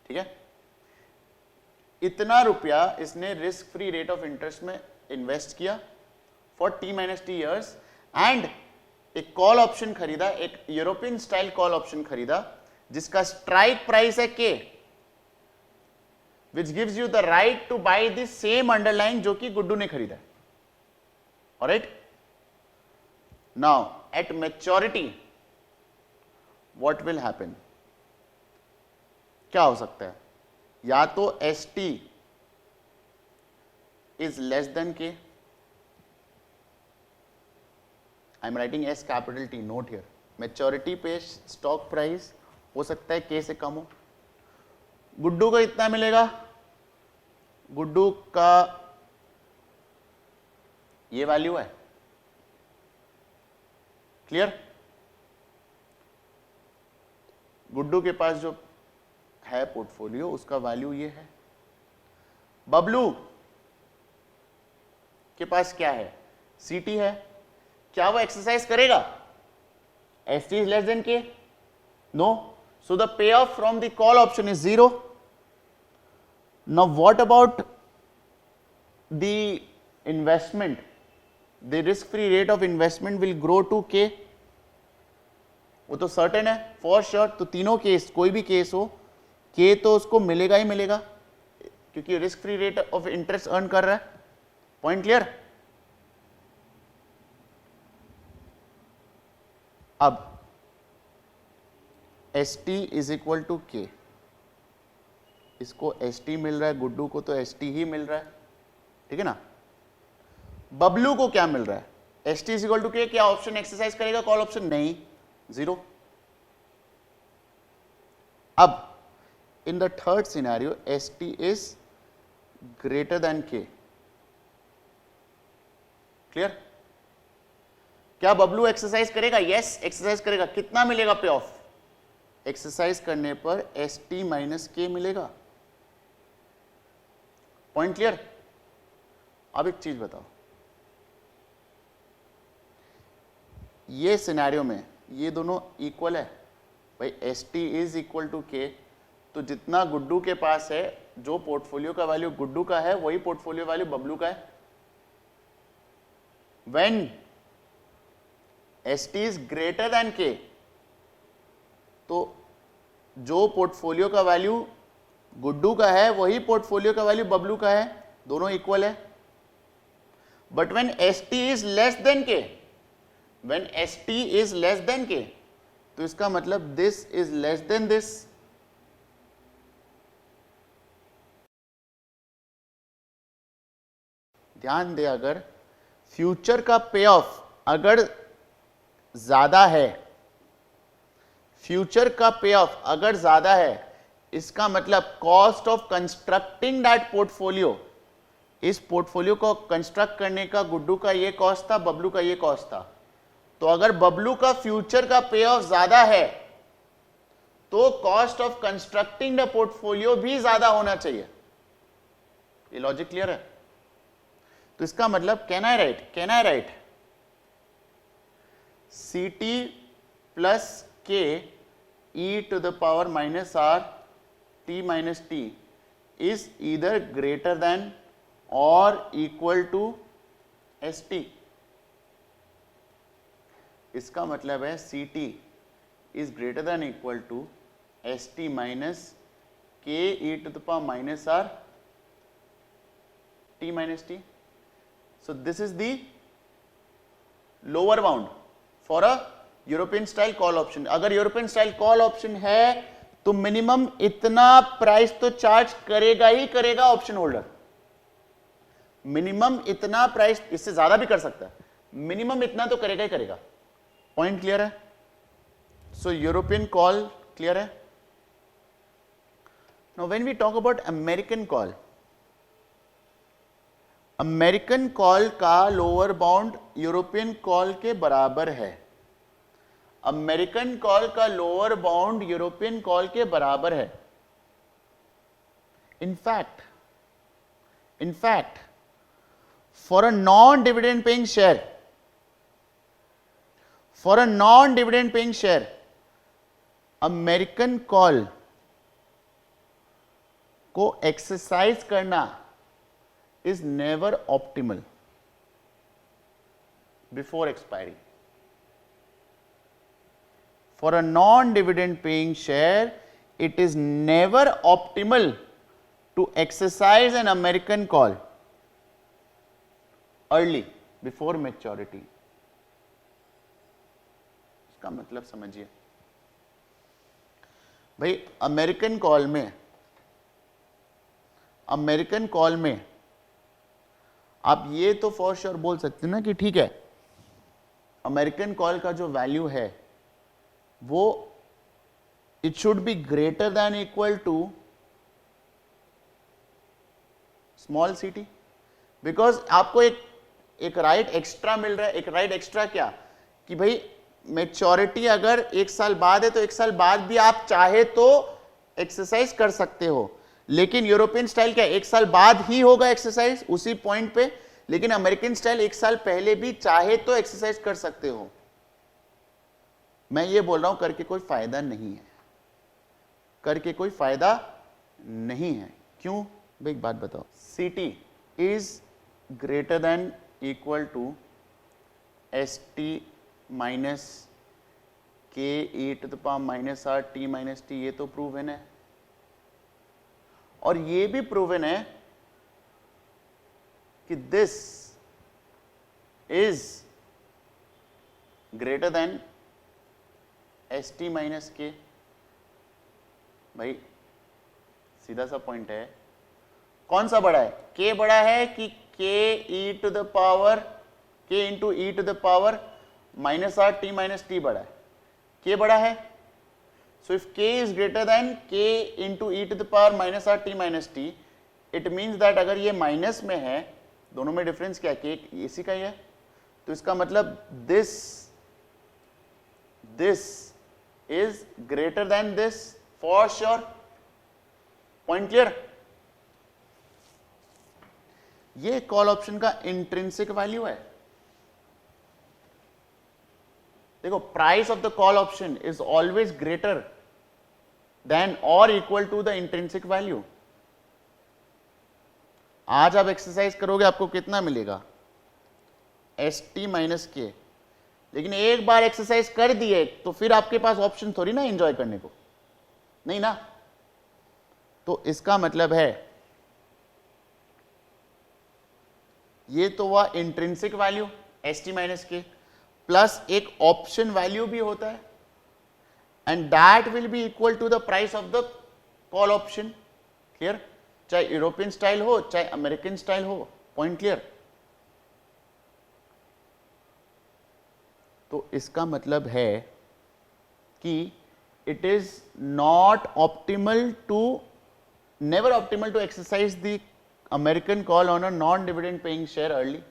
ठीक है, इतना रुपया इसने risk free rate of interest में इन्वेस्ट किया for T minus T years, and एक कॉल ऑप्शन खरीदा, एक यूरोपियन स्टाइल कॉल ऑप्शन खरीदा जिसका स्ट्राइक प्राइस है K, which gives you the right to buy the same underline जो कि गुड्डू ने खरीदा। Alright, now at maturity what will happen? क्या हो सकता है? या तो S T is less than K, I am writing S capital T, note here, maturity पे स्टॉक प्राइस हो सकता है के से कम हो। गुड्डू को इतना मिलेगा, गुड्डू का ये वैल्यू है। क्लियर? गुड्डू के पास जो है पोर्टफोलियो उसका वैल्यू ये है। बबलू के पास क्या है? सीटी है। क्या वो एक्सरसाइज करेगा? S T is less than के? No. So the payoff from the call option is 0. Now what about the investment? The risk free rate of investment will grow to K. वो तो सर्टेन है फॉर श्योर. तो तीनों केस, कोई भी केस हो, K तो उसको मिलेगा ही मिलेगा क्योंकि risk free rate of interest earn कर रहा है. Point clear? अब ST is equal to K. इसको ST मिल रहा है, गुड्डू को तो ST ही मिल रहा है, ठीक है ना. बबलू को क्या मिल रहा है? ST is equal to K. क्या ऑप्शन एक्सरसाइज करेगा कॉल ऑप्शन? नहीं, 0. अब in the third scenario ST is greater than K. Clear? क्या बबलू एक्सरसाइज करेगा? यस, एक्सरसाइज करेगा. कितना मिलेगा पे ऑफ? एक्सरसाइज करने पर ST माइनस K मिलेगा. Point clear? अब एक चीज बताओ, ये सिनेरियो में ये दोनों इक्वल है भाई. ST is equal to K. तो जितना गुड्डू के पास है, जो पोर्टफोलियो का वैल्यू गुड्डू का है, वही पोर्टफोलियो वैल्यू बबलू का है. When ST is greater than K, तो जो पोर्टफोलियो का वैल्यू गुड्डू का है वही पोर्टफोलियो का वैल्यू बबलू का है, दोनों इक्वल है. But when ST is less than K, when ST is less than K, तो इसका मतलब this is less than this. ध्यान दे, अगर फ्यूचर का पे ऑफ अगर ज्यादा है, फ्यूचर का पे ऑफ अगर ज्यादा है, इसका मतलब cost of constructing that portfolio, इस पोर्टफोलियो को कंस्ट्रक्ट करने का गुड्डू का ये कॉस्ट था, बबलू का ये कॉस्ट था. तो अगर बबलू का फ्यूचर का पे ऑफ ज्यादा है तो cost of constructing the portfolio भी ज्यादा होना चाहिए. ये लॉजिक क्लियर है? तो इसका मतलब can I right CT plus K e to the power minus R T minus T is either greater than or equal to ST. इसका मतलब है CT is greater than equal to ST minus K e to the power minus R T minus T. So this is the lower bound for a European style call option. अगर यूरोपियन स्टाइल कॉल ऑप्शन है तो मिनिमम इतना प्राइस तो चार्ज करेगा ही करेगा ऑप्शन होल्डर. मिनिमम इतना प्राइस, इससे ज्यादा भी कर सकता है, मिनिमम इतना तो करेगा ही करेगा. पॉइंट क्लियर है? सो यूरोपियन कॉल क्लियर है. Now when we talk about American call, American call का लोअर बाउंड यूरोपियन कॉल के बराबर है. अमेरिकन कॉल का लोअर बाउंड यूरोपियन कॉल के बराबर है. In fact for a non dividend paying share, American call को एक्सरसाइज करना is never optimal before expiry. For a non-dividend paying share, it is never optimal to exercise an American call early, before maturity. इसका मतलब समझिए भाई, अमेरिकन कॉल में आप ये तो फॉर श्योर बोल सकते हैं ना कि ठीक है, अमेरिकन कॉल का जो वैल्यू है वो it should be greater than equal to small CT, because आपको एक राइट एक्स्ट्रा मिल रहा है. एक राइट एक्स्ट्रा क्या कि भाई मैच्योरिटी अगर 1 साल बाद है तो 1 साल बाद भी आप चाहे तो एक्सरसाइज कर सकते हो. लेकिन यूरोपियन स्टाइल क्या 1 साल बाद ही होगा एक्सरसाइज उसी पॉइंट पे, लेकिन अमेरिकन स्टाइल 1 साल पहले भी चाहे तो एक्सरसाइज कर सकते हो. मैं ये बोल रहा हूं करके कोई फायदा नहीं है. करके कोई फायदा नहीं है। क्यों भाई, एक बात बताओ, C T is greater than equal to S T minus K E to the power minus R T minus T, ये तो प्रूवन है। और ये भी प्रूवन है कि this is greater then S T minus के। भाई सीधा सा पॉइंट है, कौन सा बड़ा है, के बड़ा है कि K E to the power K into E to the power minus R T minus t बड़ा है, के बड़ा है। So if K is greater than K into E to the power minus R T minus t, it means that अगर ये माइनस में है, दोनों में डिफरेंस क्या है, के इसी का ही है, तो इसका मतलब this is greater than this for sure. Point clear. ये कॉल ऑप्शन का इंट्रिंसिक वैल्यू है। देखो, price of the call option is always greater than और equal to the intrinsic value. आज आप एक्सरसाइज करोगे, आपको कितना मिलेगा, एस टी माइनस के। लेकिन एक बार एक्सरसाइज कर दिए तो फिर आपके पास ऑप्शन थोड़ी ना एंजॉय करने को, नहीं ना। तो इसका मतलब है ये तो हुआ intrinsic value S T minus K, plus एक ऑप्शन वैल्यू भी होता है, and that will be equal to the price of the call option. Clear. चाहे यूरोपियन स्टाइल हो चाहे अमेरिकन स्टाइल हो। Point clear. तो इसका मतलब है कि it is not optimal to, never optimal to exercise the American call on a non dividend paying share early.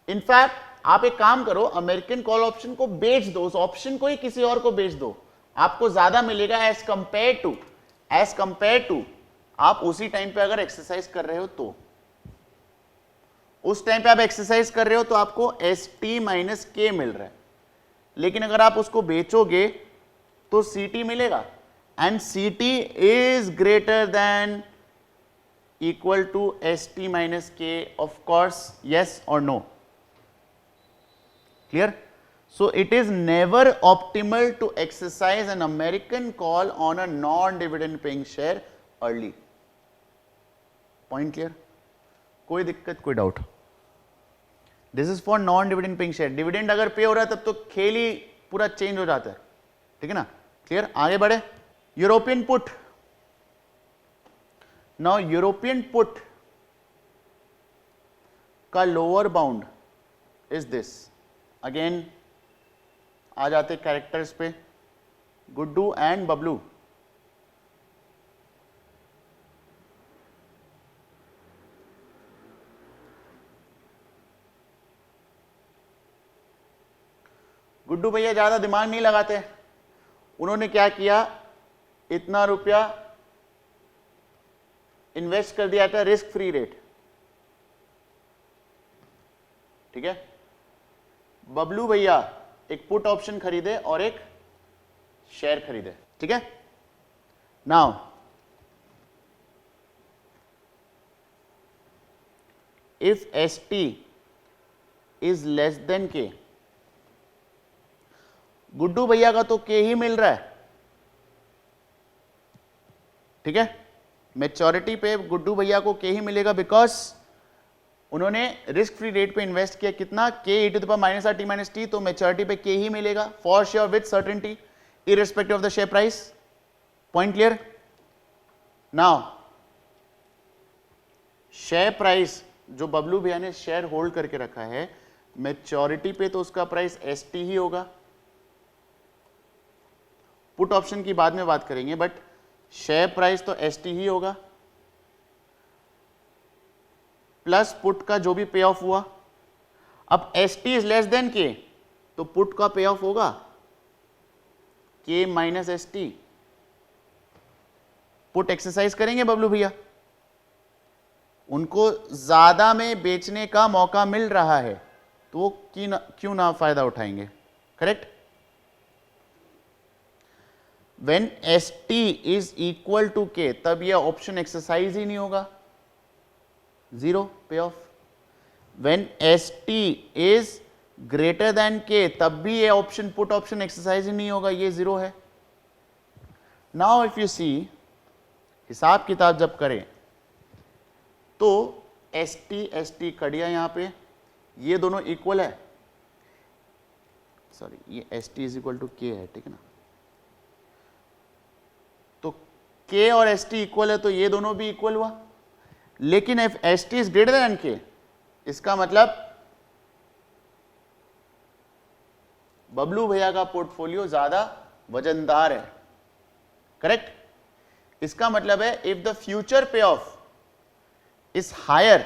In fact आप एक काम करो, अमेरिकन कॉल ऑप्शन को बेच दो, उस ऑप्शन को ही किसी और को बेच दो, आपको ज्यादा मिलेगा एज कंपेयर टू आप उसी टाइम पे अगर एक्सरसाइज कर रहे हो तो। उस टाइम पे आप एक्सरसाइज कर रहे हो तो आपको एस टी माइनस के मिल रहा है, लेकिन अगर आप उसको बेचोगे तो सी टी मिलेगा, and C T is greater than equal to S T minus K, of course, yes और no. Clear? So it is never optimal to exercise an American call on a non-dividend paying share early. Point clear? कोई दिक्कत, कोई doubt? This is for non-dividend paying share. Dividend अगर पे हो रहा है तब तो खेल ही पूरा चेंज हो जाता है, ठीक है ना। क्लियर। आगे बढ़े। European put. Now European put का lower bound is this. Again आ जाते कैरेक्टर्स पे, गुड्डू एंड बबलू। गुड्डू भैया ज्यादा दिमाग नहीं लगाते, उन्होंने क्या किया, इतना रुपया इन्वेस्ट कर दिया था रिस्क फ्री रेट, ठीक है। बबलू भैया एक पुट ऑप्शन खरीदे और एक शेयर खरीदे, ठीक है। Now if S T is less than के, गुड्डू भैया का तो के ही मिल रहा है, ठीक है। मैच्योरिटी पे गुड्डू भैया को के ही मिलेगा, बिकॉज उन्होंने रिस्क फ्री रेट पे इन्वेस्ट किया, कितना, K E to the power minus R T minus T, तो मैच्योरिटी पे के ही मिलेगा for sure with certainty irrespective of the share price. Point clear. Now share price जो बबलू भैया ने शेयर होल्ड करके रखा है, मैच्योरिटी पे तो उसका प्राइस एस टी ही होगा। पुट ऑप्शन की बाद में बात करेंगे, बट शेयर प्राइस तो एस टी ही होगा, प्लस पुट का जो भी पे ऑफ हुआ। अब S T is less than के, तो पुट का पे ऑफ होगा के minus S T. Put exercise करेंगे बबलू भैया, उनको ज्यादा में बेचने का मौका मिल रहा है, तो वो क्यों ना फायदा उठाएंगे, correct. When S T is equal to K, तब यह ऑप्शन एक्सरसाइज ही नहीं होगा, जीरो पे of. When S T is greater than के, तब भी ये ऑप्शन पुट ऑप्शन एक्सरसाइज ही नहीं होगा, ये जीरो है। नाउ इफ यू सी, हिसाब किताब जब करें तो एस टी कट गया यहां पे, ये दोनों इक्वल है, सॉरी ये S T is equal to K है, ठीक है ना। तो के और एस टी इक्वल है तो ये दोनों भी इक्वल हुआ। लेकिन if S T is greater than के, इसका मतलब बबलू भैया का पोर्टफोलियो ज्यादा वजनदार है, करेक्ट। इसका मतलब है इफ द फ्यूचर पे of is higher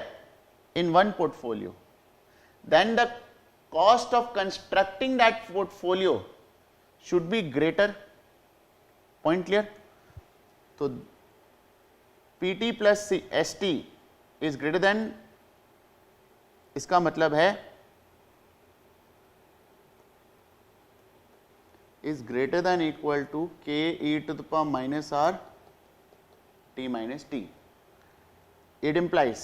in one portfolio, then the cost of constructing that portfolio should be greater. Point clear? So PT plus ST is greater than, इसका मतलब है is greater than equal to K e to the power minus R T minus T. It implies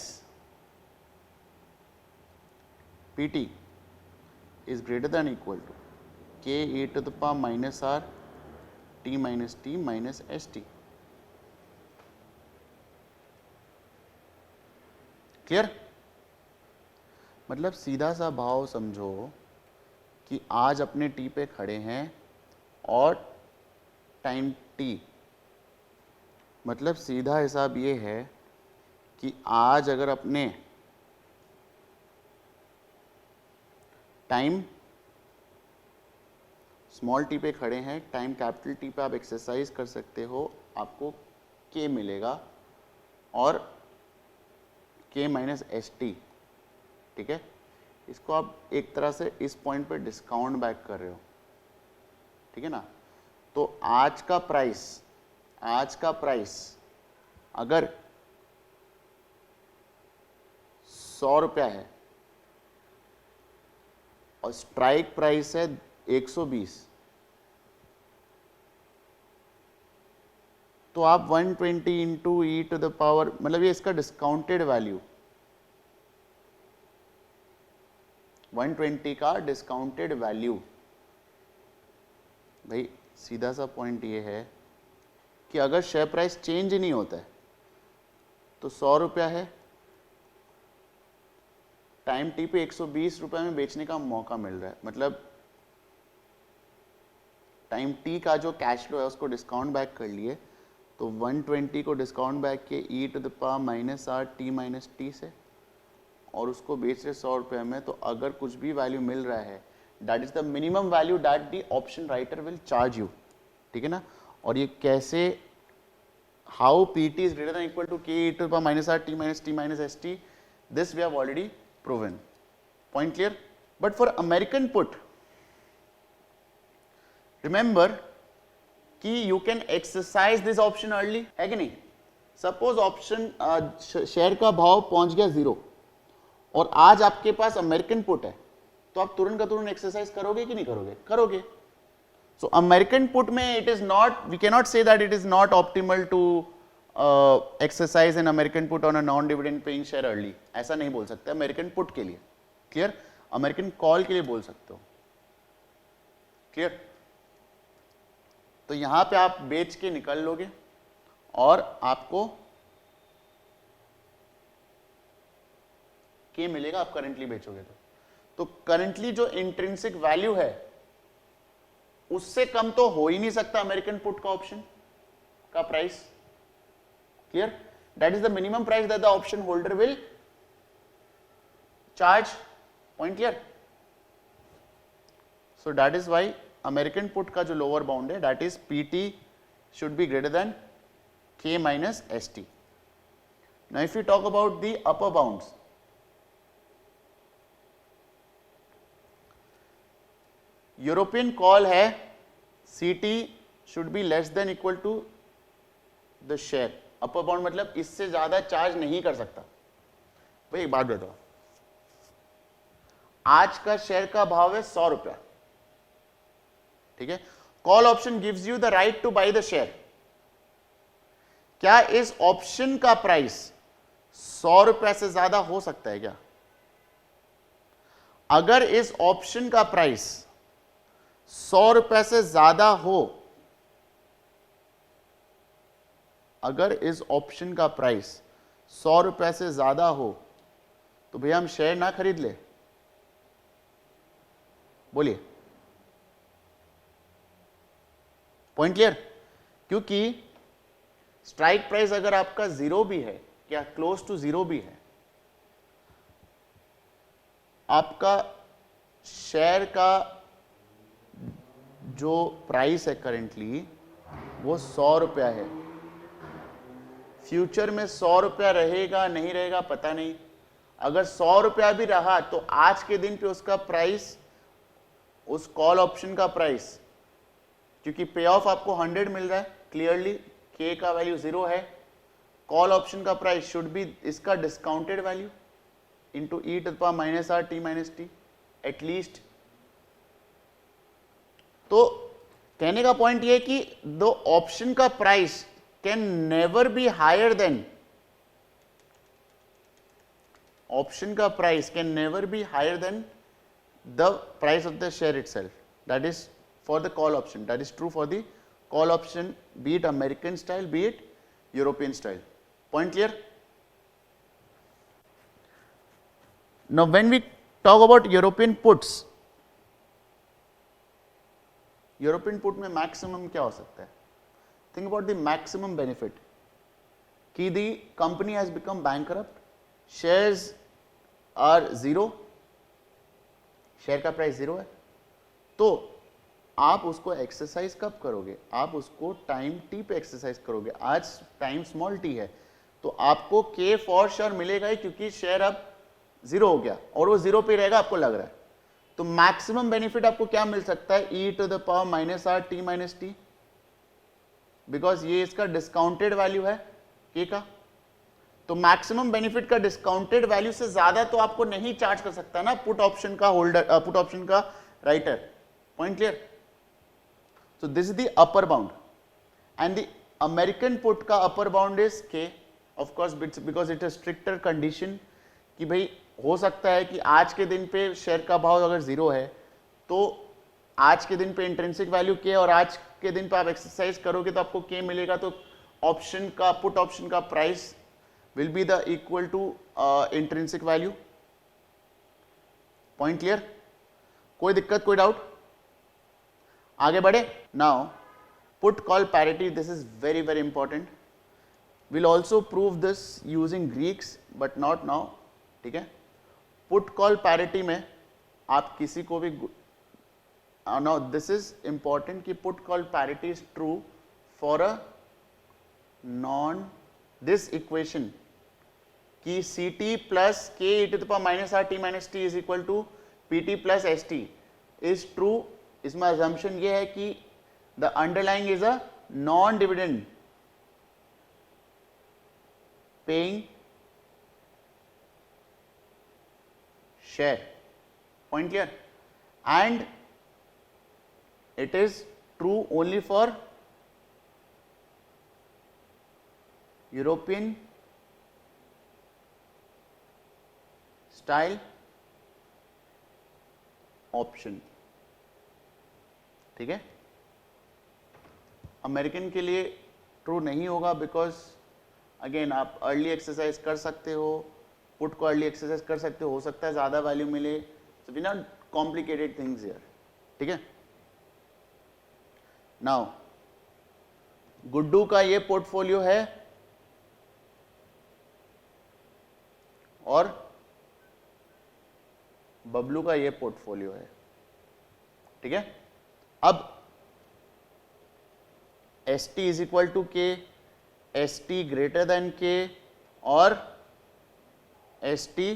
PT is greater than equal to K e to the power minus R T minus T minus ST. Clear? मतलब सीधा सा भाव समझो कि आज अपने टी पे खड़े हैं और टाइम टी, मतलब सीधा हिसाब ये है कि आज अगर अपने टाइम स्मॉल टी पे खड़े हैं, टाइम कैपिटल टी पे आप एक्सरसाइज कर सकते हो, आपको के मिलेगा और के माइनस एस टी, ठीक है। इसको आप एक तरह से इस पॉइंट पे डिस्काउंट बैक कर रहे हो, ठीक है ना। तो आज का प्राइस अगर 100 रुपया है और स्ट्राइक प्राइस है 120, तो आप 120 into E to the power, मतलब ये इसका डिस्काउंटेड वैल्यू, 120 का डिस्काउंटेड वैल्यू। भाई सीधा सा पॉइंट ये है कि अगर शेयर प्राइस चेंज ही नहीं होता है तो 100 रुपया है, टाइम टी पे 120 रुपए में बेचने का मौका मिल रहा है, मतलब टाइम टी का जो कैश फ्लो है उसको डिस्काउंट बैक कर लिए, तो 120 को डिस्काउंट बैक किए E to the power minus R T minus T से, और उसको बेच रहे 100 रुपये में, तो अगर कुछ भी वैल्यू मिल रहा है that is the minimum value that the option writer will charge you, ठीक है ना। और ये कैसे, how P T is greater than equal to K E to the power minus R T minus S T, this we have already proven. Point clear? But for American put, remember कि you can exercise this option early, है कि नहीं। Suppose option शेयर का भाव पहुंच गया 0 और आज आपके पास अमेरिकन पुट है, तो आप तुरंत का तुरंत एक्सरसाइज करोगे कि नहीं करोगे? करोगे। So American put में it is not, we cannot say that it is not optimal to exercise in American put on a non dividend paying share early, ऐसा नहीं बोल सकते अमेरिकन पुट के लिए, क्लियर। अमेरिकन कॉल के लिए बोल सकते हो, क्लियर। तो यहां पे आप बेच के निकल लोगे और आपको के मिलेगा, आप करंटली बेचोगे तो करंटली जो इंट्रिंसिक वैल्यू है उससे कम तो हो ही नहीं सकता अमेरिकन पुट का ऑप्शन का price, clear? That is the minimum price that the option holder will charge. Point clear? So that is why American put का जो lower bound है that is PT should be greater than K minus ST. Now if you talk about the upper bounds, European call है CT should be less than equal to the share. Upper bound मतलब इससे ज्यादा चार्ज नहीं कर सकता। भाई एक बात बताओ, आज का शेयर का भाव है 100 रुपया, ठीक है, call option gives you the right to buy the share. क्या इस ऑप्शन का प्राइस 100 रुपए से ज्यादा हो सकता है क्या? अगर इस ऑप्शन का प्राइस 100 रुपए से ज्यादा हो, अगर इस ऑप्शन का प्राइस 100 रुपए से ज्यादा हो, तो भैया हम शेयर ना खरीद ले? बोलिए, पॉइंट क्लियर? क्योंकि स्ट्राइक प्राइस अगर आपका 0 भी है, क्या क्लोज टू 0 भी है, आपका शेयर का जो प्राइस है करेंटली वो 100 रुपया है। फ्यूचर में 100 रुपया रहेगा नहीं रहेगा पता नहीं। अगर 100 रुपया भी रहा तो आज के दिन पे उसका प्राइस, उस कॉल ऑप्शन का प्राइस, क्योंकि पे ऑफ आपको 100 मिल रहा है क्लियरली, के का वैल्यू 0 है, कॉल ऑप्शन का प्राइस शुड बी इसका discounted value into E to the power minus R T minus T at least. तो कहने का पॉइंट ये कि द ऑप्शन का price can never be higher than, option का price can never be higher than the price of the share itself. That is for the call option, that is true for the call option, be it American style, B it European style. Point clear? Now when we talk about European puts, European put में मैक्सिमम क्या हो सकता है? Think about the maximum benefit कि the company has become bankrupt, shares are 0, share का प्राइस 0 है, तो आप उसको एक्सरसाइज कब करोगे? आप उसको टाइम टी पे एक्सरसाइज करोगे। आज टाइम स्मॉल टी है, तो आपको के फॉर श्योर मिलेगा ही, क्योंकि शेयर अब 0 हो गया और वो 0 पे रहेगा आपको लग रहा है। तो मैक्सिमम बेनिफिट आपको क्या मिल सकता है? E to the power minus R T minus T, because ये इसका डिस्काउंटेड वैल्यू है के का। तो मैक्सिमम बेनिफिट का डिस्काउंटेड वैल्यू से ज्यादा तो आपको नहीं चार्ज कर सकता ना पुट ऑप्शन का होल्डर, पुट ऑप्शन का writer. Point clear? So this is the upper bound and the American put का upper bound is K, of course because it is stricter condition कि भाई हो सकता है कि आज के दिन पे शेयर का भाव अगर 0 है तो आज के दिन पे इंट्रिंसिक वैल्यू के, और आज के दिन पे आप एक्सरसाइज करोगे तो आपको के मिलेगा, तो ऑप्शन का, पुट ऑप्शन का price will be the equal to intrinsic value. Point clear? कोई दिक्कत, कोई डाउट? आगे बढ़े। Now put call parity, this is very very important. Will also prove this using Greeks but not now. ठीक है, पुट कॉल पैरिटी में आप किसी को भी, नाउ दिस इज इंपॉर्टेंट कि put call parity is true for a non this equation कि C T plus K E to the power minus R T minus T is equal to P T plus S T is true. इसमें अजम्पशन ये है कि the underlying is a non dividend paying share. Point clear? And it is true only for European style option. ठीक है, अमेरिकन के लिए ट्रू नहीं होगा, बिकॉज अगेन आप अर्ली एक्सरसाइज कर सकते हो, पुट को अर्ली एक्सरसाइज कर सकते हो सकता है ज्यादा वैल्यू मिले, so we not complicated things here. ठीक है, नाउ गुड्डू का ये पोर्टफोलियो है और बबलू का ये पोर्टफोलियो है। ठीक है, अब S T is equal to K, S T greater than K और एस टी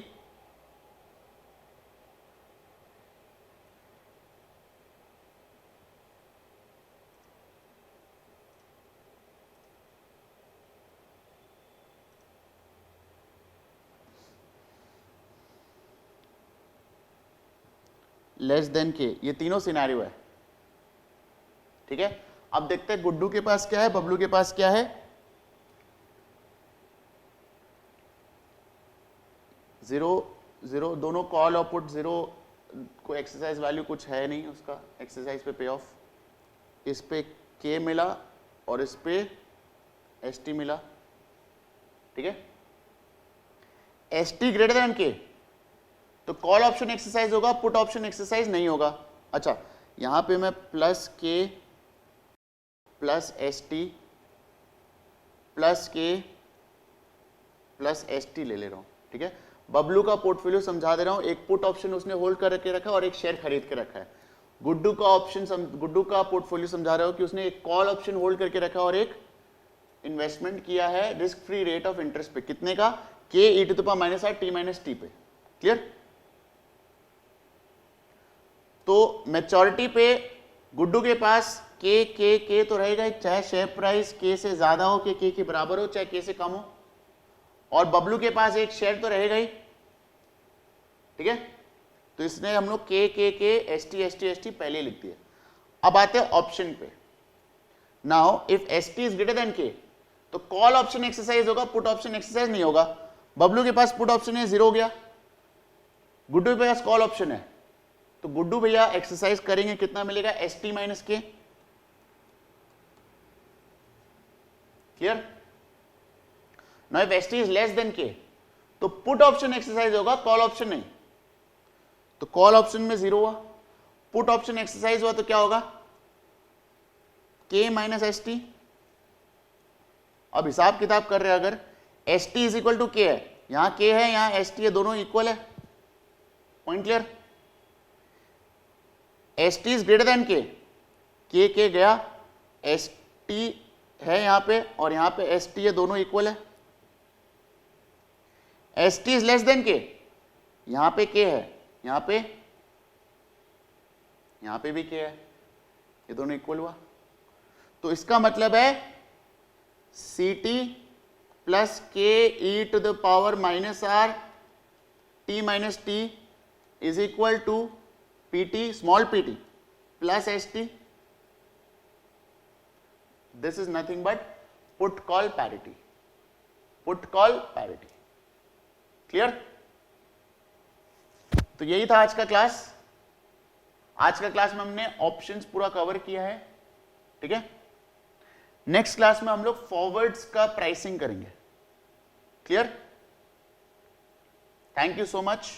लेस देन के, ये तीनों सिनेरियो है। ठीक है, अब देखते हैं गुड्डू के पास क्या है, बबलू के पास क्या है। 0 0 दोनों कॉल और पुट 0, को एक्सरसाइज वैल्यू कुछ है नहीं उसका, एक्सरसाइज पे पे ऑफ, इस पे के मिला और इस पे एस टी मिला, ठीक है। एस टी ग्रेटर देन के, तो कॉल ऑप्शन एक्सरसाइज होगा, पुट ऑप्शन एक्सरसाइज नहीं होगा। अच्छा, यहां पे मैं प्लस के प्लस एस टी प्लस के प्लस एस टी ले ले रहा हूं, ठीक है। बबलू का पोर्टफोलियो समझा दे रहा हूं, एक पुट ऑप्शन उसने होल्ड करके रखा है और एक शेयर खरीद के रखा है। गुड्डू का पोर्टफोलियो समझा रहा हूं कि उसने एक कॉल ऑप्शन होल्ड करके रखा और एक इन्वेस्टमेंट किया है risk free rate of interest पे, कितने का, K E to the power minus R T minus T पे, क्लियर। तो मैच्योरिटी पे गुड्डू के पास के तो रहेगा, चाहे शेयर प्राइस के से ज्यादा हो, के बराबर हो, चाहे के से कम हो, और बबलू के पास एक शेयर तो रहेगा ही, ठीक है। तो इसने हम लोग के एस टी पहले लिख दिया। अब आते हैं ऑप्शन पे। Now if S T is greater than के, तो कॉल ऑप्शन एक्सरसाइज होगा, पुट ऑप्शन एक्सरसाइज नहीं होगा। बबलू के पास पुट ऑप्शन है, 0 हो गया। गुड्डू के पास कॉल ऑप्शन है, तो गुड्डू भैया एक्सरसाइज करेंगे, कितना मिलेगा, एस टी माइनस के, clear. Now if S T is less than के, तो पुट ऑप्शन एक्सरसाइज होगा, कॉल ऑप्शन नहीं। तो कॉल ऑप्शन में 0 हुआ, पुट ऑप्शन एक्सरसाइज हुआ तो क्या होगा, के माइनस एस टी। अब हिसाब किताब कर रहे हैं, अगर S T is equal to K है, यहां के है यहां एस टी है, दोनों इक्वल है, point clear. S T is greater than के गया, एस टी है यहां पे और यहां पे एस टी है, दोनों इक्वल है। S T is less than के, यहां पे के है, यहां पे भी के है, ये दोनों इक्वल हुआ। तो इसका मतलब है सी T plus K E to the power minus R T minus T is equal to P T small P T plus S T. This is nothing but put call parity, clear. तो यही था आज का क्लास। आज का क्लास में हमने ऑप्शंस पूरा कवर किया है, ठीक है। नेक्स्ट क्लास में हम लोग फॉरवर्ड्स का प्राइसिंग करेंगे, clear. Thank you so much.